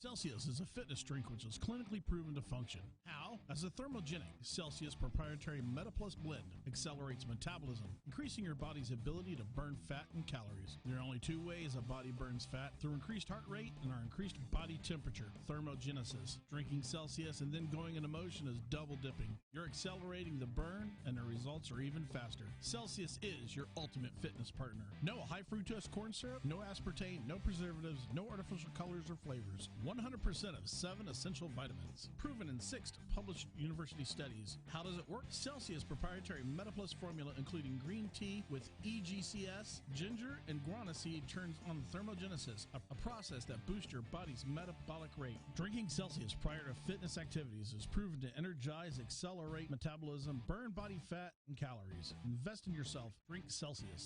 Celsius is a fitness drink which is clinically proven to function. How? As a thermogenic, Celsius proprietary MetaPlus blend accelerates metabolism, increasing your body's ability to burn fat and calories. There are only two ways a body burns fat: through increased heart rate and our increased body temperature, thermogenesis. Drinking Celsius and then going into motion is double dipping. You're accelerating the burn and the results are even faster. Celsius is your ultimate fitness partner. No high fructose corn syrup, no aspartame, no preservatives, no artificial colors or flavors. 100% of 7 essential vitamins. Proven in 6 published university studies. How does it work? Celsius proprietary MetaPlus formula, including green tea with EGCS, ginger, and guarana seed, turns on thermogenesis, a process that boosts your body's metabolic rate. Drinking Celsius prior to fitness activities is proven to energize, accelerate metabolism, burn body fat and calories. Invest in yourself. Drink Celsius.